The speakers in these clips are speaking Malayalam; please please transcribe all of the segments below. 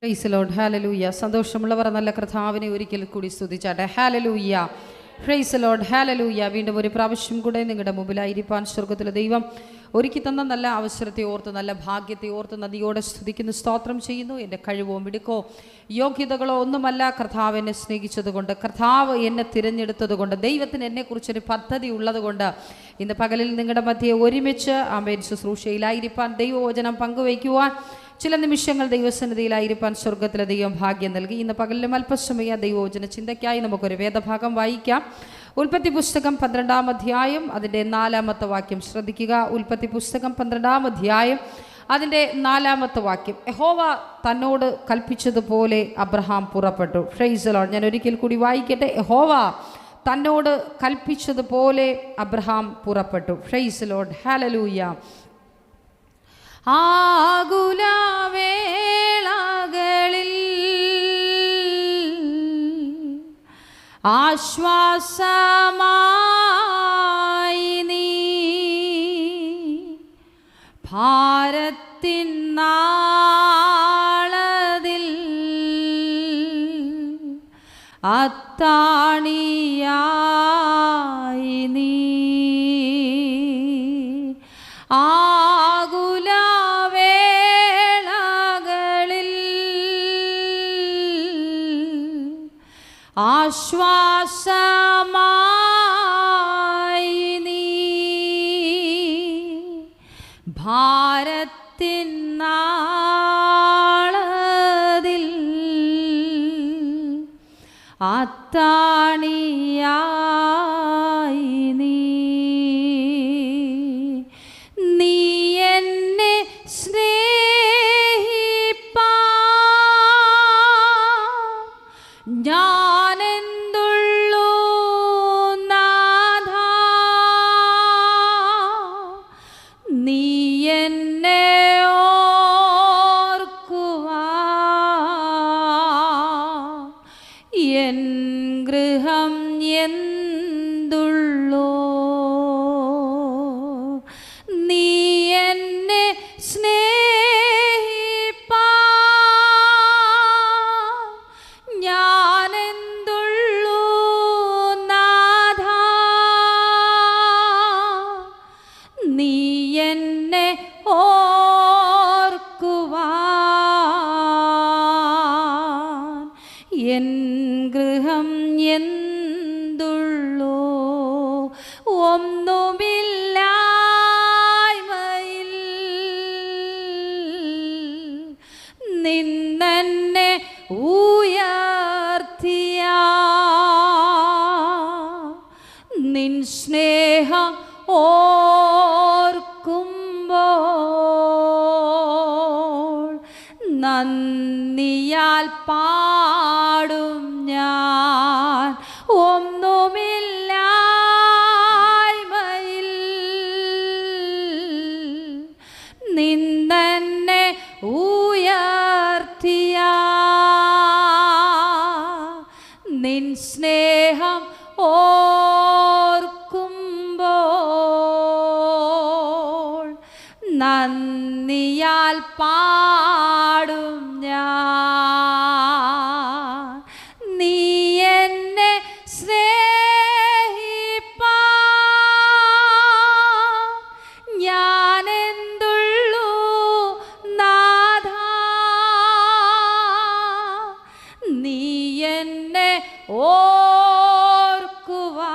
Price the lord. ഹല്ലേലൂയ. സന്തോഷമുള്ളവർ നല്ല കർത്താവിനെ ഒരിക്കൽ കൂടി സ്തുതിച്ചാട്ടെ. ഹല്ലേലൂയ. Praise the lord. ഹല്ലേലൂയ. വീണ്ടും ഒരു പ്രാവശ്യം കൂടെ നിങ്ങളുടെ മുമ്പിലായിരിക്കാൻ സ്വർഗ്ഗത്തിലെ ദൈവം ഒരുക്കി തന്ന നല്ല അവസരത്തെ ഓർത്ത്, നല്ല ഭാഗ്യത്തെ ഓർത്ത് നദിയോടെ സ്തുതിക്കുന്നു, സ്തോത്രം ചെയ്യുന്നു. എൻ്റെ കഴിവോ മിടുക്കോ യോഗ്യതകളോ ഒന്നുമല്ല, കർത്താവ് എന്നെ സ്നേഹിച്ചതുകൊണ്ട്, കർത്താവ് എന്നെ തിരഞ്ഞെടുത്തതുകൊണ്ട്, ദൈവത്തിന് എന്നെക്കുറിച്ചൊരു പദ്ധതി ഉള്ളതുകൊണ്ട് ഇന്ന് പകലിൽ നിങ്ങളുടെ മധ്യേ ഒരുമിച്ച് ആമേൻ ശുശ്രൂഷയിലായിരിക്കാൻ, ദൈവവചനം പങ്കുവയ്ക്കുവാൻ, ചില നിമിഷങ്ങൾ ദൈവസന്നിധിയിലായിരിക്കാൻ സ്വർഗ്ഗത്തിലെ ദൈവം ഭാഗ്യം നൽകി. ഇന്ന് പകലിലും അല്പസമയ ദൈവവചന ചിന്തയ്ക്കായി നമുക്കൊരു വേദഭാഗം വായിക്കാം. ഉൽപ്പത്തി പുസ്തകം 12-ാം അധ്യായം അതിൻ്റെ 4-ാമത്തെ വാക്യം ശ്രദ്ധിക്കുക. ഉൽപ്പത്തി പുസ്തകം 12-ാം അധ്യായം അതിൻ്റെ 4-ാമത്തെ വാക്യം. യഹോവ തന്നോട് കൽപ്പിച്ചതുപോലെ അബ്രഹാം പുറപ്പെട്ടു. Price the Lord. ഞാൻ ഒരിക്കൽ കൂടി വായിക്കട്ടെ. യഹോവ തന്നോട് കൽപ്പിച്ചതുപോലെ അബ്രഹാം പുറപ്പെട്ടു. Price the lord. ഹല്ലേലൂയ. ആകുലവേളകളിൽ ആശ്വാസമായി നീ ഭാരത്തിൻ നാളതിൽ അത്താണിയായി നീ ആശ്വാസമായി നീ ഭാരത്തിൻ നാളതിൽ അത്താണിയായി നീ. നീ എന്നെ സ്നേഹിപ്പാ ഞാനെന്തുള്ളൂ നാഥാ, നീ എന്നെ ഓർക്കുവാ എൻ ഗൃഹം എന്തുള്ളൂ. നീ എന്നെ സ്നേഹിപ്പാ ഞാനെന്തുള്ളൂ നാഥാ, നീ എന്നെ ഓർക്കുവാൻ എൻ ഗൃഹം എന്തുള്ളൂ. ഒന്നുമില്ലായ്മയിൽ നിന്നെന്നെ ഉയർത്തിയ നിൻ സ്നേഹം ഓർക്കുമ്പോൾ നന്ദിയാൽ പാടും ഞാൻ. ഒന്നുമില്ലായ്മയിൽ നിന്നെന്നെ ഉയർത്തിയ നിൻ സ്നേഹം ഓർക്കുമ്പോൾ നന്ദിയാൽ പാടും ഞാൻ. നീ എന്നെ സ്നേഹിപ്പാ ഞാനെന്തുള്ളൂ നാഥാ, നീ എന്നെ ഓർക്കുവാ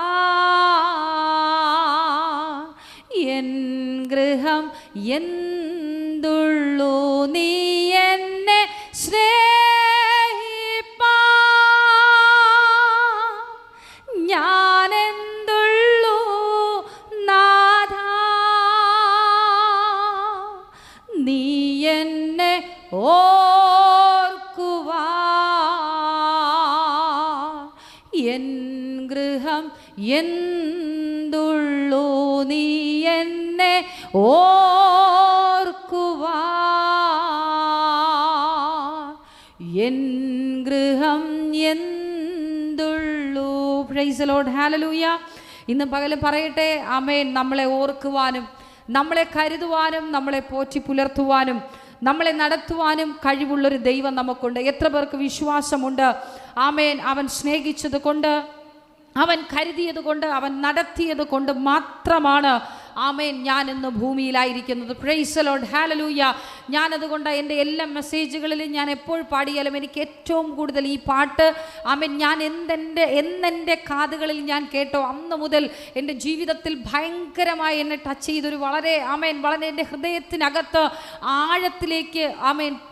എൻ ഗൃഹം എന്തുള്ളൂ. നീ എന്നെ സ്നേഹിപ്പാ ഞാനെന്തുള്ളൂ നാഥാ, നീ എന്നെ ഓർക്കുവാ എൻ ഗൃഹം എന്തുള്ളൂ. നീ എന്നെ ഓർക്കുവാ എൻ ഗൃഹം എന്തുള്ളൂ. Price the lord. ഹല്ലേലൂയ. ഇന്ന് പകലും പറയട്ടെ, ആമേൻ. നമ്മളെ ഓർക്കുവാനും നമ്മളെ കരുതുവാനും നമ്മളെ പോറ്റി പുലർത്തുവാനും നമ്മളെ നടത്തുവാനും കഴിവുള്ളൊരു ദൈവം നമുക്കുണ്ട്. എത്ര പേർക്ക് വിശ്വാസമുണ്ട്? ആമേൻ. അവൻ സ്നേഹിച്ചത് കൊണ്ട്, അവൻ കരുതിയത് കൊണ്ട്, അവൻ നടത്തിയത് കൊണ്ട് മാത്രമാണ് ആമേൻ ഞാൻ ഇന്ന് ഭൂമിയിലായിരിക്കുന്നത്. പ്രൈസ് ദി ലോർഡ്, ഹല്ലേലൂയ. ഞാനതുകൊണ്ട് എൻ്റെ എല്ലാ മെസ്സേജുകളിലും ഞാൻ എപ്പോൾ പാടിയാലും എനിക്ക് ഏറ്റവും കൂടുതൽ ഈ പാട്ട് ആമേൻ ഞാൻ എന്നെൻ്റെ കാതുകളിൽ ഞാൻ കേട്ടോ അന്ന് മുതൽ എൻ്റെ ജീവിതത്തിൽ ഭയങ്കരമായി എന്നെ ടച്ച് ചെയ്തൊരു വളരെ എൻ്റെ ഹൃദയത്തിനകത്ത് ആഴത്തിലേക്ക്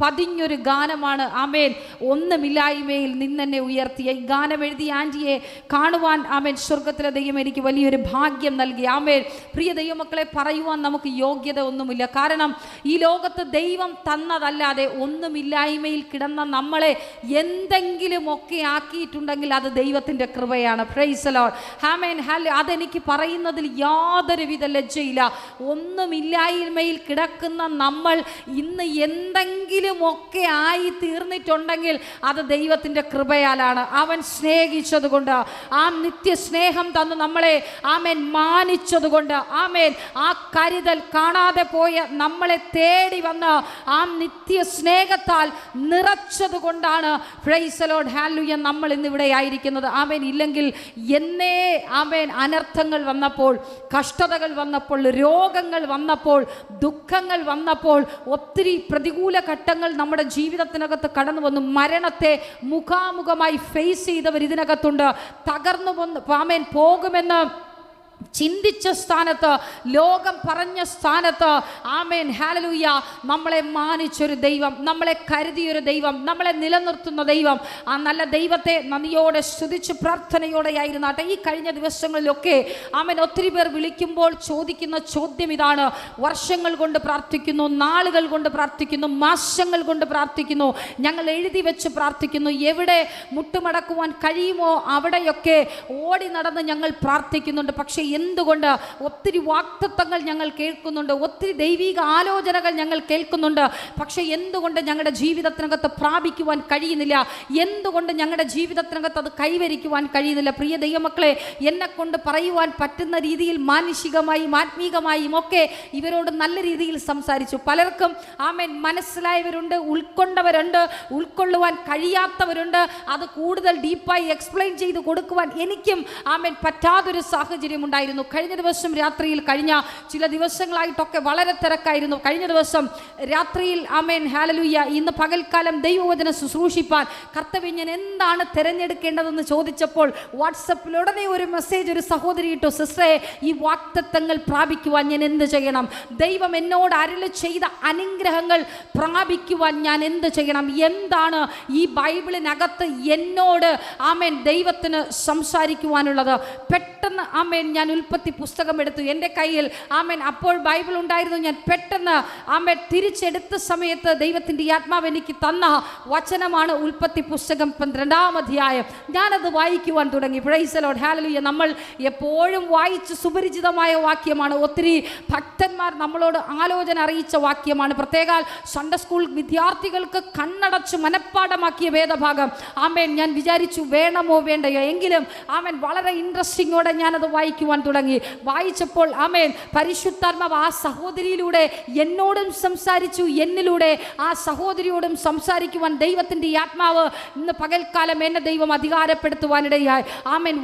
പതിഞ്ഞൊരു ഗാനമാണ് ഒന്നുമില്ലായ്മയിൽ നിന്നെന്നെ ഉയർത്തിയ ഈ ഗാനം എഴുതിയ ആൻറ്റിയെ കാണുവാൻ സ്വർഗത്തിലെ ദൈവം എനിക്ക് വലിയൊരു ഭാഗ്യം നൽകി. പ്രിയ ദൈവമക്കളെ, പറയുവാൻ നമുക്ക് യോഗ്യത ഒന്നുമില്ല. കാരണം ഈ ലോകത്ത് ദൈവം തന്നതല്ലാതെ ഒന്നുമില്ലായ്മയിൽ കിടന്ന നമ്മളെ എന്തെങ്കിലുമൊക്കെ ആക്കിയിട്ടുണ്ടെങ്കിൽ അത് ദൈവത്തിൻ്റെ കൃപയാണ്. പ്രൈസ് ദി ലോർഡ്, ആമേൻ. അതെനിക്ക് പറയുന്നതിൽ യാതൊരുവിധ ലജ്ജയില്ല. ഒന്നുമില്ലായ്മയിൽ കിടക്കുന്ന നമ്മൾ ഇന്ന് എന്തെങ്കിലുമൊക്കെ ആയി തീർന്നിട്ടുണ്ടെങ്കിൽ അത് ദൈവത്തിൻ്റെ കൃപയാലാണ്. അവൻ സ്നേഹിച്ചതുകൊണ്ട്, ആ നിത്യസ്നേഹം തന്നു നമ്മളെ മാനിച്ചതുകൊണ്ട്, ആ കരുതൽ കാണാതെ പോയ നമ്മളെ തേടി വന്ന് ആ നിത്യ സ്നേഹത്താൽ നിറച്ചതുകൊണ്ടാണ് പ്രൈസ് ദി ലോർഡ്, ഹല്ലേലൂയ, നമ്മൾ ഇന്നിവിടെ ആയിരിക്കുന്നത്. ഇല്ലെങ്കിൽ എന്നേ അനർത്ഥങ്ങൾ വന്നപ്പോൾ, കഷ്ടതകൾ വന്നപ്പോൾ, രോഗങ്ങൾ വന്നപ്പോൾ, ദുഃഖങ്ങൾ വന്നപ്പോൾ, ഒത്തിരി പ്രതികൂല ഘട്ടങ്ങൾ നമ്മുടെ ജീവിതത്തിനകത്ത് കടന്നു വന്നു. മരണത്തെ മുഖാമുഖമായി ഫേസ് ചെയ്തവർ ഇതിനകത്തുണ്ട്. തകർന്നു പോകുമെന്ന് ചിന്തിച്ച സ്ഥാനത്ത്, ലോകം പറഞ്ഞ സ്ഥാനത്ത് ഹല്ലേലൂയ, നമ്മളെ മാനിച്ചൊരു ദൈവം, നമ്മളെ കരുതിയൊരു ദൈവം, നമ്മളെ നിലനിർത്തുന്ന ദൈവം, ആ നല്ല ദൈവത്തെ നന്ദിയോടെ സ്തുതിച്ച് പ്രാർത്ഥനയോടെ ആയിരുന്നാട്ടെ. ഈ കഴിഞ്ഞ ദിവസങ്ങളിലൊക്കെ ഒത്തിരി പേർ വിളിക്കുമ്പോൾ ചോദിക്കുന്ന ചോദ്യം ഇതാണ്: വർഷങ്ങൾ കൊണ്ട് പ്രാർത്ഥിക്കുന്നു, നാളുകൾ കൊണ്ട് പ്രാർത്ഥിക്കുന്നു, മാസങ്ങൾ കൊണ്ട് പ്രാർത്ഥിക്കുന്നു, ഞങ്ങൾ എഴുതി വെച്ച് പ്രാർത്ഥിക്കുന്നു, എവിടെ മുട്ടുമടക്കുവാൻ കഴിയുമോ അവിടെയൊക്കെ ഓടി നടന്ന് ഞങ്ങൾ പ്രാർത്ഥിക്കുന്നുണ്ട്. പക്ഷേ എന്തുകൊണ്ട് ഒത്തിരി വാഗ്ദത്തങ്ങൾ ഞങ്ങൾ കേൾക്കുന്നുണ്ട്, ഒത്തിരി ദൈവിക ആലോചനകൾ ഞങ്ങൾ കേൾക്കുന്നുണ്ട്, പക്ഷേ എന്തുകൊണ്ട് ഞങ്ങളുടെ ജീവിതത്തിനകത്ത് പ്രാപിക്കുവാൻ കഴിയുന്നില്ല? എന്തുകൊണ്ട് ഞങ്ങളുടെ ജീവിതത്തിനകത്ത് അത് കൈവരിക്കുവാൻ കഴിയുന്നില്ല? പ്രിയ ദൈവമക്കളെ, എന്നെ കൊണ്ട് പറയുവാൻ പറ്റുന്ന രീതിയിൽ മാനുഷികമായും ആത്മീകമായും ഒക്കെ ഇവരോട് നല്ല രീതിയിൽ സംസാരിച്ചു. പലർക്കും മനസ്സിലായവരുണ്ട്, ഉൾക്കൊണ്ടവരുണ്ട്, ഉൾക്കൊള്ളുവാൻ കഴിയാത്തവരുണ്ട്. അത് കൂടുതൽ ഡീപ്പായി എക്സ്പ്ലെയിൻ ചെയ്ത് കൊടുക്കുവാൻ എനിക്കും പറ്റാത്തൊരു സാഹചര്യം ഉണ്ടായിരുന്നു. കഴിഞ്ഞ ദിവസം രാത്രിയിൽ, കഴിഞ്ഞ ചില ദിവസങ്ങളായിട്ടൊക്കെ വളരെ തിരക്കായിരുന്നു. കഴിഞ്ഞ ദിവസം രാത്രിയിൽ ഹല്ലേലൂയ, ഇന്ന് പകൽക്കാലം ദൈവവചന ശുശ്രൂഷിപ്പാൻ കർത്താവേ ഞാൻ എന്താണ് തിരഞ്ഞെടുക്കേണ്ടതെന്ന് ചോദിച്ചപ്പോൾ വാട്സപ്പിൽ ഉടനെ ഒരു മെസ്സേജ് ഒരു സഹോദരി ഇട്ടു: സിസ്റ്ററെ, ഈ വാഗ്ദത്തങ്ങൾ പ്രാപിക്കുവാൻ ഞാൻ എന്ത് ചെയ്യണം? ദൈവം എന്നോട് അരുളി ചെയ്ത അനുഗ്രഹങ്ങൾ പ്രാപിക്കുവാൻ ഞാൻ എന്ത് ചെയ്യണം? എന്താണ് ഈ ബൈബിളിനകത്ത് എന്നോട് ദൈവത്തിന് സംസാരിക്കുവാനുള്ളത്? പെട്ടെന്ന് ഞാൻ ഉൽപ്പത്തി പുസ്തകം എടുത്തു എൻ്റെ കയ്യിൽ. അപ്പോൾ ബൈബിൾ ഉണ്ടായിരുന്നു. ഞാൻ പെട്ടെന്ന് തിരിച്ചെടുത്ത സമയത്ത് ദൈവത്തിൻ്റെ ആത്മാവ് എനിക്ക് തന്ന വചനമാണ് ഉൽപ്പത്തി പുസ്തകം 12-ാം അധ്യായം. ഞാനത് വായിക്കുവാൻ തുടങ്ങി. Price the lord, hallelujah. നമ്മൾ എപ്പോഴും വായിച്ച് സുപരിചിതമായ വാക്യമാണ്. ഒത്തിരി ഭക്തന്മാർ നമ്മളോട് ആലോചന അറിയിച്ച വാക്യമാണ്. പ്രത്യേക സൺഡേ സ്കൂൾ വിദ്യാർത്ഥികൾക്ക് കണ്ണടച്ച് മനഃപ്പാഠമാക്കിയ വേദഭാഗം. ഞാൻ വിചാരിച്ചു വേണമോ വേണ്ടയോ, എങ്കിലും വളരെ ഇൻട്രസ്റ്റിങ്ങോടെ ഞാനത് വായിക്കുവാൻ തുടങ്ങി. വായിച്ചപ്പോൾ പരിശുദ്ധാത്മാവ് ആ സഹോദരിയിലൂടെ എന്നോടും സംസാരിച്ചു, എന്നിലൂടെ ആ സഹോദരിയോടും സംസാരിക്കുവാൻ ദൈവത്തിൻ്റെ ആത്മാവ് ഇന്ന് പകൽക്കാലം എന്നെ ദൈവം അധികാരപ്പെടുത്തുവാനിടയായി.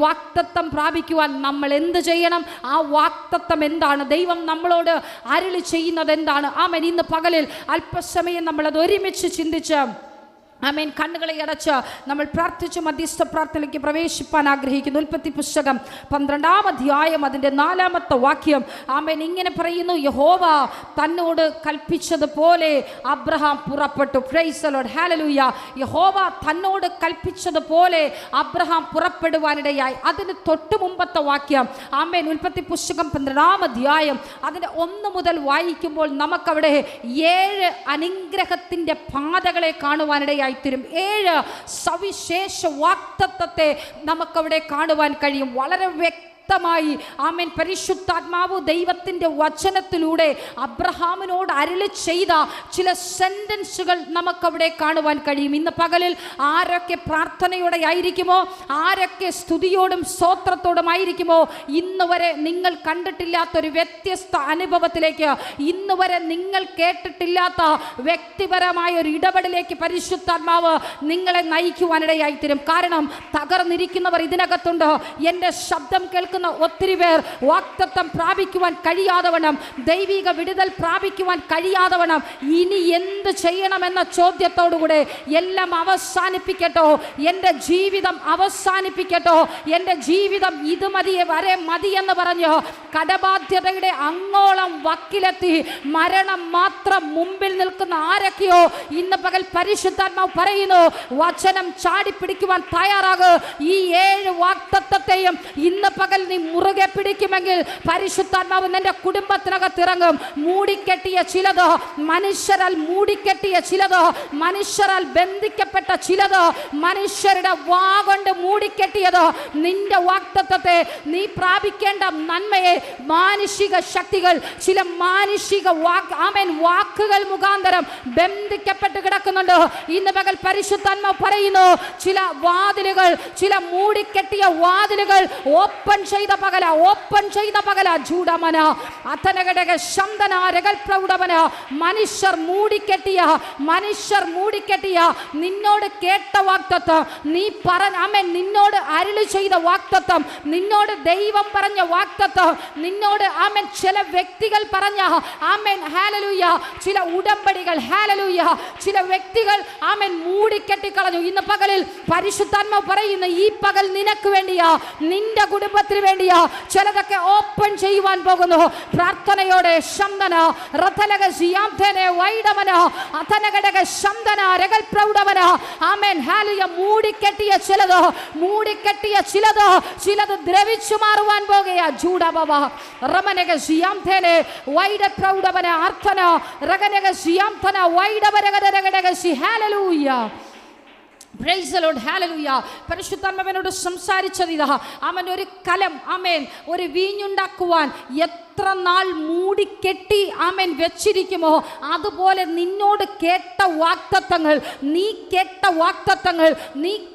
വാഗ്ദത്തം പ്രാപിക്കുവാൻ നമ്മൾ എന്ത് ചെയ്യണം? ആ വാഗ്ദത്തം എന്താണ്? ദൈവം നമ്മളോട് അരുളി ചെയ്യുന്നത് എന്താണ്? ഇന്ന് പകലിൽ അല്പസമയം നമ്മളത് ഒരുമിച്ച് ചിന്തിച്ച് കണ്ണുകളെ അടച്ച് നമ്മൾ പ്രാർത്ഥിച്ച് മധ്യസ്ഥ പ്രാർത്ഥനയ്ക്ക് പ്രവേശിപ്പാൻ ആഗ്രഹിക്കുന്നു. ഉൽപ്പത്തി പുസ്തകം 12-ാം അധ്യായം അതിൻ്റെ 4-ാമത്തെ വാക്യം ഇങ്ങനെ പറയുന്നു: യഹോവ തന്നോട് കൽപ്പിച്ചതുപോലെ അബ്രഹാം പുറപ്പെട്ടു. Price the lord, hallelujah. യഹോവ തന്നോട് കൽപ്പിച്ചതുപോലെ അബ്രഹാം പുറപ്പെടുവാനിടയായി. അതിന് തൊട്ട് മുമ്പത്തെ വാക്യം ഉൽപ്പത്തി പുസ്തകം 12-ാം അധ്യായം അതിൻ്റെ 1 മുതൽ വായിക്കുമ്പോൾ നമുക്കവിടെ 7 അനുഗ്രഹത്തിൻ്റെ പാതകളെ കാണുവാനിടയായി തീരും. 7 സവിശേഷ വാഗ്ദത്തത്തെ നമുക്കവിടെ കാണുവാൻ കഴിയും. വളരെ വ്യക്തമായി ആമേൻ പരിശുദ്ധാത്മാവ് ദൈവത്തിൻ്റെ വചനത്തിലൂടെ അബ്രഹാമിനോട് അരുളി ചെയ്ത ചില സെന്റൻസുകൾ നമുക്കവിടെ കാണുവാൻ കഴിയും. ഇന്ന് പകലിൽ ആരൊക്കെ പ്രാർത്ഥനയോടെ ആയിരിക്കുമോ, ആരൊക്കെ സ്തുതിയോടും സ്തോത്രത്തോടും ആയിരിക്കുമോ, ഇന്ന് വരെ നിങ്ങൾ കണ്ടിട്ടില്ലാത്തൊരു വ്യത്യസ്ത അനുഭവത്തിലേക്ക്, ഇന്ന് വരെ നിങ്ങൾ കേട്ടിട്ടില്ലാത്ത വ്യക്തിപരമായ ഒരു ഇടപെടലേക്ക് പരിശുദ്ധാത്മാവ് നിങ്ങളെ നയിക്കുവാനിടയായിത്തീരും. കാരണം തകർന്നിരിക്കുന്നവർ ഇതിനകത്തുണ്ട്. എൻ്റെ ശബ്ദം കേൾക്കുന്ന ഒത്തിരി പേർ വാഗ്ദത്തം പ്രാപിക്കുവാൻ കഴിയാതെ വണ്ണം, ദൈവിക വിടുതൽ പ്രാപിക്കുവാൻ കഴിയാതെ വണ്ണം ഇനി എന്ത് ചെയ്യണമെന്ന ചോദ്യത്തോടുകൂടെ എല്ലാം അവസാനിപ്പിക്കട്ടോ, എൻ്റെ ജീവിതം അവസാനിപ്പിക്കട്ടോ, എൻ്റെ ജീവിതം ഇത് മതിയെ വരെ മതിയെന്ന് പറഞ്ഞ് കടബാധ്യതയുടെ അങ്ങോളം വക്കിലെത്തി മരണം മാത്രം മുമ്പിൽ നിൽക്കുന്ന ആരൊക്കെയോ ഇന്ന് പകൽ പരിശുദ്ധാത്മാവ് പറയുന്നു, വചനം ചാടിപ്പിടിക്കുവാൻ തയ്യാറാകൂ. ഈ 7 വാഗ്ദത്തത്തെയും ഇന്ന് പകൽ നീ മുറുകെ പിടിക്കുമെങ്കിൽ പരിശുദ്ധാത്മാവ് നിന്റെ കുടുംബത്തിനകത്ത് ഇറങ്ങും. മൂടിക്കെട്ടിയ ചിലത്, മനുഷ്യരാൽ മൂടിക്കെട്ടിയ ചിലത്, മനുഷ്യരാൽ ബന്ധിക്കപ്പെട്ട ചിലത്, മനുഷ്യരുടെ വാ കൊണ്ട് മൂടിക്കെട്ടിയത്, നിന്റെ വാഗ്ദത്തത്തെ നീ പ്രാപിക്കേണ്ട നന്മയെ മാനുഷിക ശക്തികൾ, ചില മാനുഷിക വാക്കുകൾ മുഖാന്തരം ബന്ധിക്കപ്പെട്ട് കിടക്കുന്നുണ്ട്. ഇന്ന് പകൽ പരിശുദ്ധാത്മാവ് പറയുന്നു, ചില വാതിലുകൾ, ചില മൂടിക്കെട്ടിയ വാതിലുകൾ ഓപ്പൺ ചെയ്ത പകല ജൂഡമന അഥനഘടക ശബ്ദന രഗൽ പ്രൗഢമന മനുഷ്യർ മൂടിക്കെട്ടിയ നിന്നോട് കേട്ട വാഗ്ദത്തം, നീ നിന്നോട് അരുളി ചെയ്ത വാഗ്ദത്തം, നിന്നോട് ദൈവം പറഞ്ഞ വാഗ്ദത്തം, നിന്നോട് ചില വ്യക്തികൾ പറഞ്ഞ ഹല്ലേലൂയ, ചില ഉടമ്പടികൾ ഹല്ലേലൂയ, ചില വ്യക്തികൾ മൂടിക്കെട്ടിക്കളഞ്ഞു. ഇന്ന് പകലിൽ പരിശുദ്ധാത്മാവ് പറയുന്ന ഈ പകൽ നിനക്ക് വേണ്ടിയാ, നിന്റെ കുടുംബത്തിന് വേണ്ടിയാ ചിലതൊക്കെ ഓപ്പൺ ചെയ്യുവാൻ പോകുന്നു. പ്രാർത്ഥനയോടെ ശബ്ദന റതലക സിയാംതനെ വൈഡമന അഥനഘടക ശബ്ദന രഗൽ പ്രൗഢമന ആമേൻ ഹല്ലേലൂയ. മൂടിക്കെട്ടിയ ചിലത് ദ്രവിച്ചു മാറുവാൻ പോകുകയാ. ജൂഡബബ റമനക സിയാംതനെ വൈഡ പ്രൗഢമന അർത്ഥന രഗനക സിയാംതന വൈഡബരഗരഗടക സി ഹല്ലേലൂയ. പ്രൈസ് ദി ലോർഡ് ഹല്ലേലൂയ. പരിശുദ്ധാത്മാവിനോട് സംസാരിച്ചത് ഇതാ, അവൻ ഒരു കലം ഒരു വീഞ്ഞുണ്ടാക്കുവാൻ എത്ര നാൾ മൂടിക്കെട്ടി വെച്ചിരിക്കുമോ, അതുപോലെ നിന്നോട് കേട്ട വാഗ്ദത്തങ്ങൾ, നീ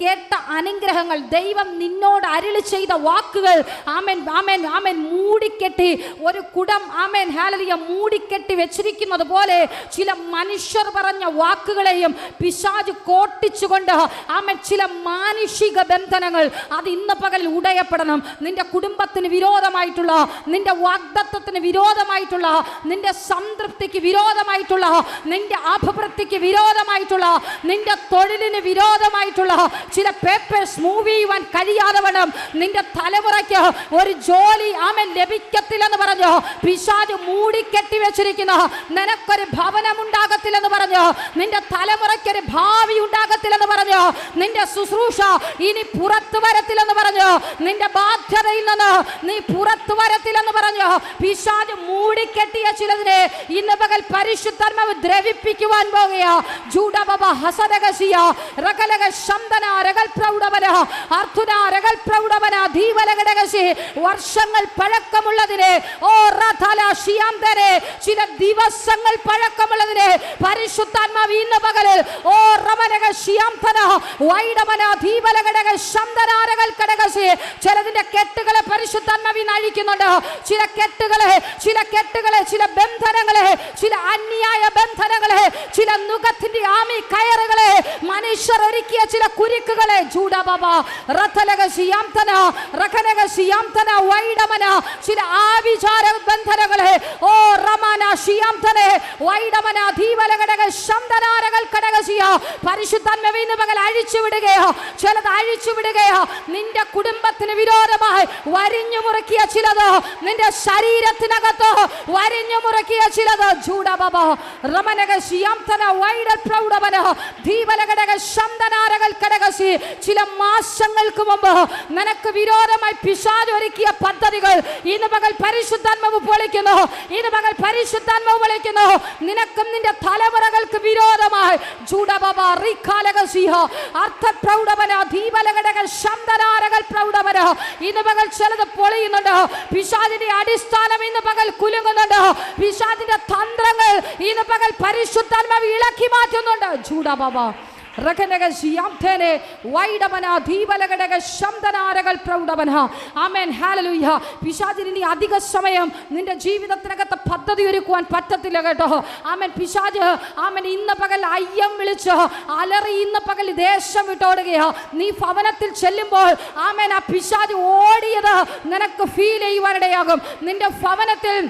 കേട്ട അനുഗ്രഹങ്ങൾ, ദൈവം നിന്നോട് അരുളി ചെയ്ത വാക്കുകൾ മൂടിക്കെട്ടി ഒരു കുടം ഹല്ലേലൂയ മൂടിക്കെട്ടി വെച്ചിരിക്കുന്നത് പോലെ ചില മനുഷ്യർ പറഞ്ഞ വാക്കുകളെയും പിശാച് കോട്ടിച്ചുകൊണ്ട് ചില മാനുഷിക ബന്ധനങ്ങൾ അത് ഇന്ന് പകൽ ഉടയപ്പെടണം. നിന്റെ കുടുംബത്തിന് വിരോധമായിട്ടുള്ള, നിന്റെ വാഗ്ദത്തത്തിന് വിരോധമായിട്ടുള്ള, നിന്റെ സംതൃപ്തിക്ക് വിരോധമായിട്ടുള്ള, നിന്റെ അഭിവൃദ്ധിക്ക് വിരോധമായിട്ടുള്ള, നിന്റെ തൊഴിലിന് വിരോധമായിട്ടുള്ള ചില പേപ്പേഴ്സ് മൂവ് ചെയ്യുവാൻ കഴിയാതെ വണ്ണം നിന്റെ തലമുറയ്ക്ക് ഒരു ജോലി ലഭിക്കത്തില്ലെന്ന് പറഞ്ഞു പിശാച് മൂടിക്കെട്ടി വെച്ചിരിക്കുന്ന, നിനക്കൊരു ഭവനം ഉണ്ടാകത്തില്ലെന്ന് പറഞ്ഞു, നിന്റെ തലമുറയ്ക്കൊരു ഭാവി ഉണ്ടാകത്തില്ലെന്ന് പറഞ്ഞു, നിന്റെ ശുശ്രൂഷ ഇനി പുറത്തു വരത്തില്ലെന്ന് പറഞ്ഞു, നിന്റെ ബാധ്യതയിൽ നിന്ന് നീ പുറത്തു വരത്തില്ലെന്ന് പറഞ്ഞു പിശാച് മൂടിക്കെട്ടിയ ചിലതിനെ ഇന്ന് പകൽ പരിശുദ്ധാത്മാവ് ദ്രവിപ്പിക്കുവാൻ പോകുകയാ. ജൂഡബബ ഹസദഗസിയ രഗലഗ ശബ്ദന രഗൽ പ്രൗഢവന അർഥുന രഗൽ പ്രൗഢവന ദീവലഗടഗസി വർഷങ്ങൾ പഴക്കമുള്ളതിനെ ചില ദിവസങ്ങൾ പഴക്കമുള്ളതിനെ പരിശുദ്ധാത്മാവ് ഇന്ന് പകലിൽ ചിലതിന്റെ കെട്ടുകളെ പരിശുദ്ധാത്മാവിൽ അഴിക്കുന്നുണ്ട്. ചില കെട്ടുകളെ ചില ബന്ധനങ്ങളെ, ചില അന്യായ ബന്ധനങ്ങളെ, ചില നുഖത്തിന്റെ ആമി കയറുകളെ, മനുഷ്യർ ഒരുക്കിയ ചില കുരുക്കുകളെ ചില ആവിചാര ബന്ധനങ്ങളെ പരിശുദ്ധാത്മാവിന് പകൽ അഴിച്ചുവിടുകയോ, ചിലത് അഴിച്ചുവിടുകയോ. നിന്റെ കുടുംബത്തിന് വിരോധമായി വരിഞ്ഞു മുറുക്കിയ ചിലത്, നിന്റെ ശരീരത്തിനകത്ത് വരിഞ്ഞു മുറുക്കിയ ചിലത് ജൂഡബബ റമനക ശിയാംതന വൈഡൽ പ്രൗഢവന ദീവലഘടക ശബ്ദന ശംദനാരകൾ കടകസി. ചില മാസങ്ങൾക്ക് മുമ്പ് നിനക്ക് വിരോധമായി പിശാച് ഒരുക്കിയ പദ്ധതികൾ ഇന്ന് പകൽ പരിശുദ്ധാത്മാവ് പൊളിക്കുന്നു. ഇന്ന് പകൽ പരിശുദ്ധാത്മാവ് പൊളിക്കുന്നു. നിനക്കും നിന്റെ തലമുറകൾക്ക് വിരോധമായി ജൂഡബബ റിഖാലകസിഹ അർത്ഥപ്രൗഢവന ദീപലഘടക ശംദനാരകൾ പ്രൗഢവന ഇന്ന് പകൽ ചിലത് പൊളിയുന്നുണ്ട്. പിശാചിന്റെ അടിസ്ഥാനം ഇന്ന് പകൽ കുലുങ്ങുന്നുണ്ട്. പിശാചിന്റെ തന്ത്രങ്ങൾ ഇന്ന് പകൽ പരിശുദ്ധാത്മാവ് ഇളക്കി മാറ്റുന്നുണ്ട്. ജൂഡബബ പിശാചിന് അധിക സമയം നിന്റെ ജീവിതത്തിനകത്ത് പദ്ധതി ഒരുക്കുവാൻ പറ്റത്തില്ല കേട്ടോ. ആമേൻ. പിശാച് ആമേൻ ഇന്ന് പകൽ അയ്യം വിളിച്ച് അലറി ഇന്ന് പകൽ ദേശം വിട്ടോടുകയാ. നീ ഭവനത്തിൽ ചെല്ലുമ്പോൾ ആമേൻ ആ പിശാച് ഓടിയത് നിനക്ക് ഫീൽ ചെയ്യുവാനിടയാകും. നിന്റെ ഭവനത്തിൽ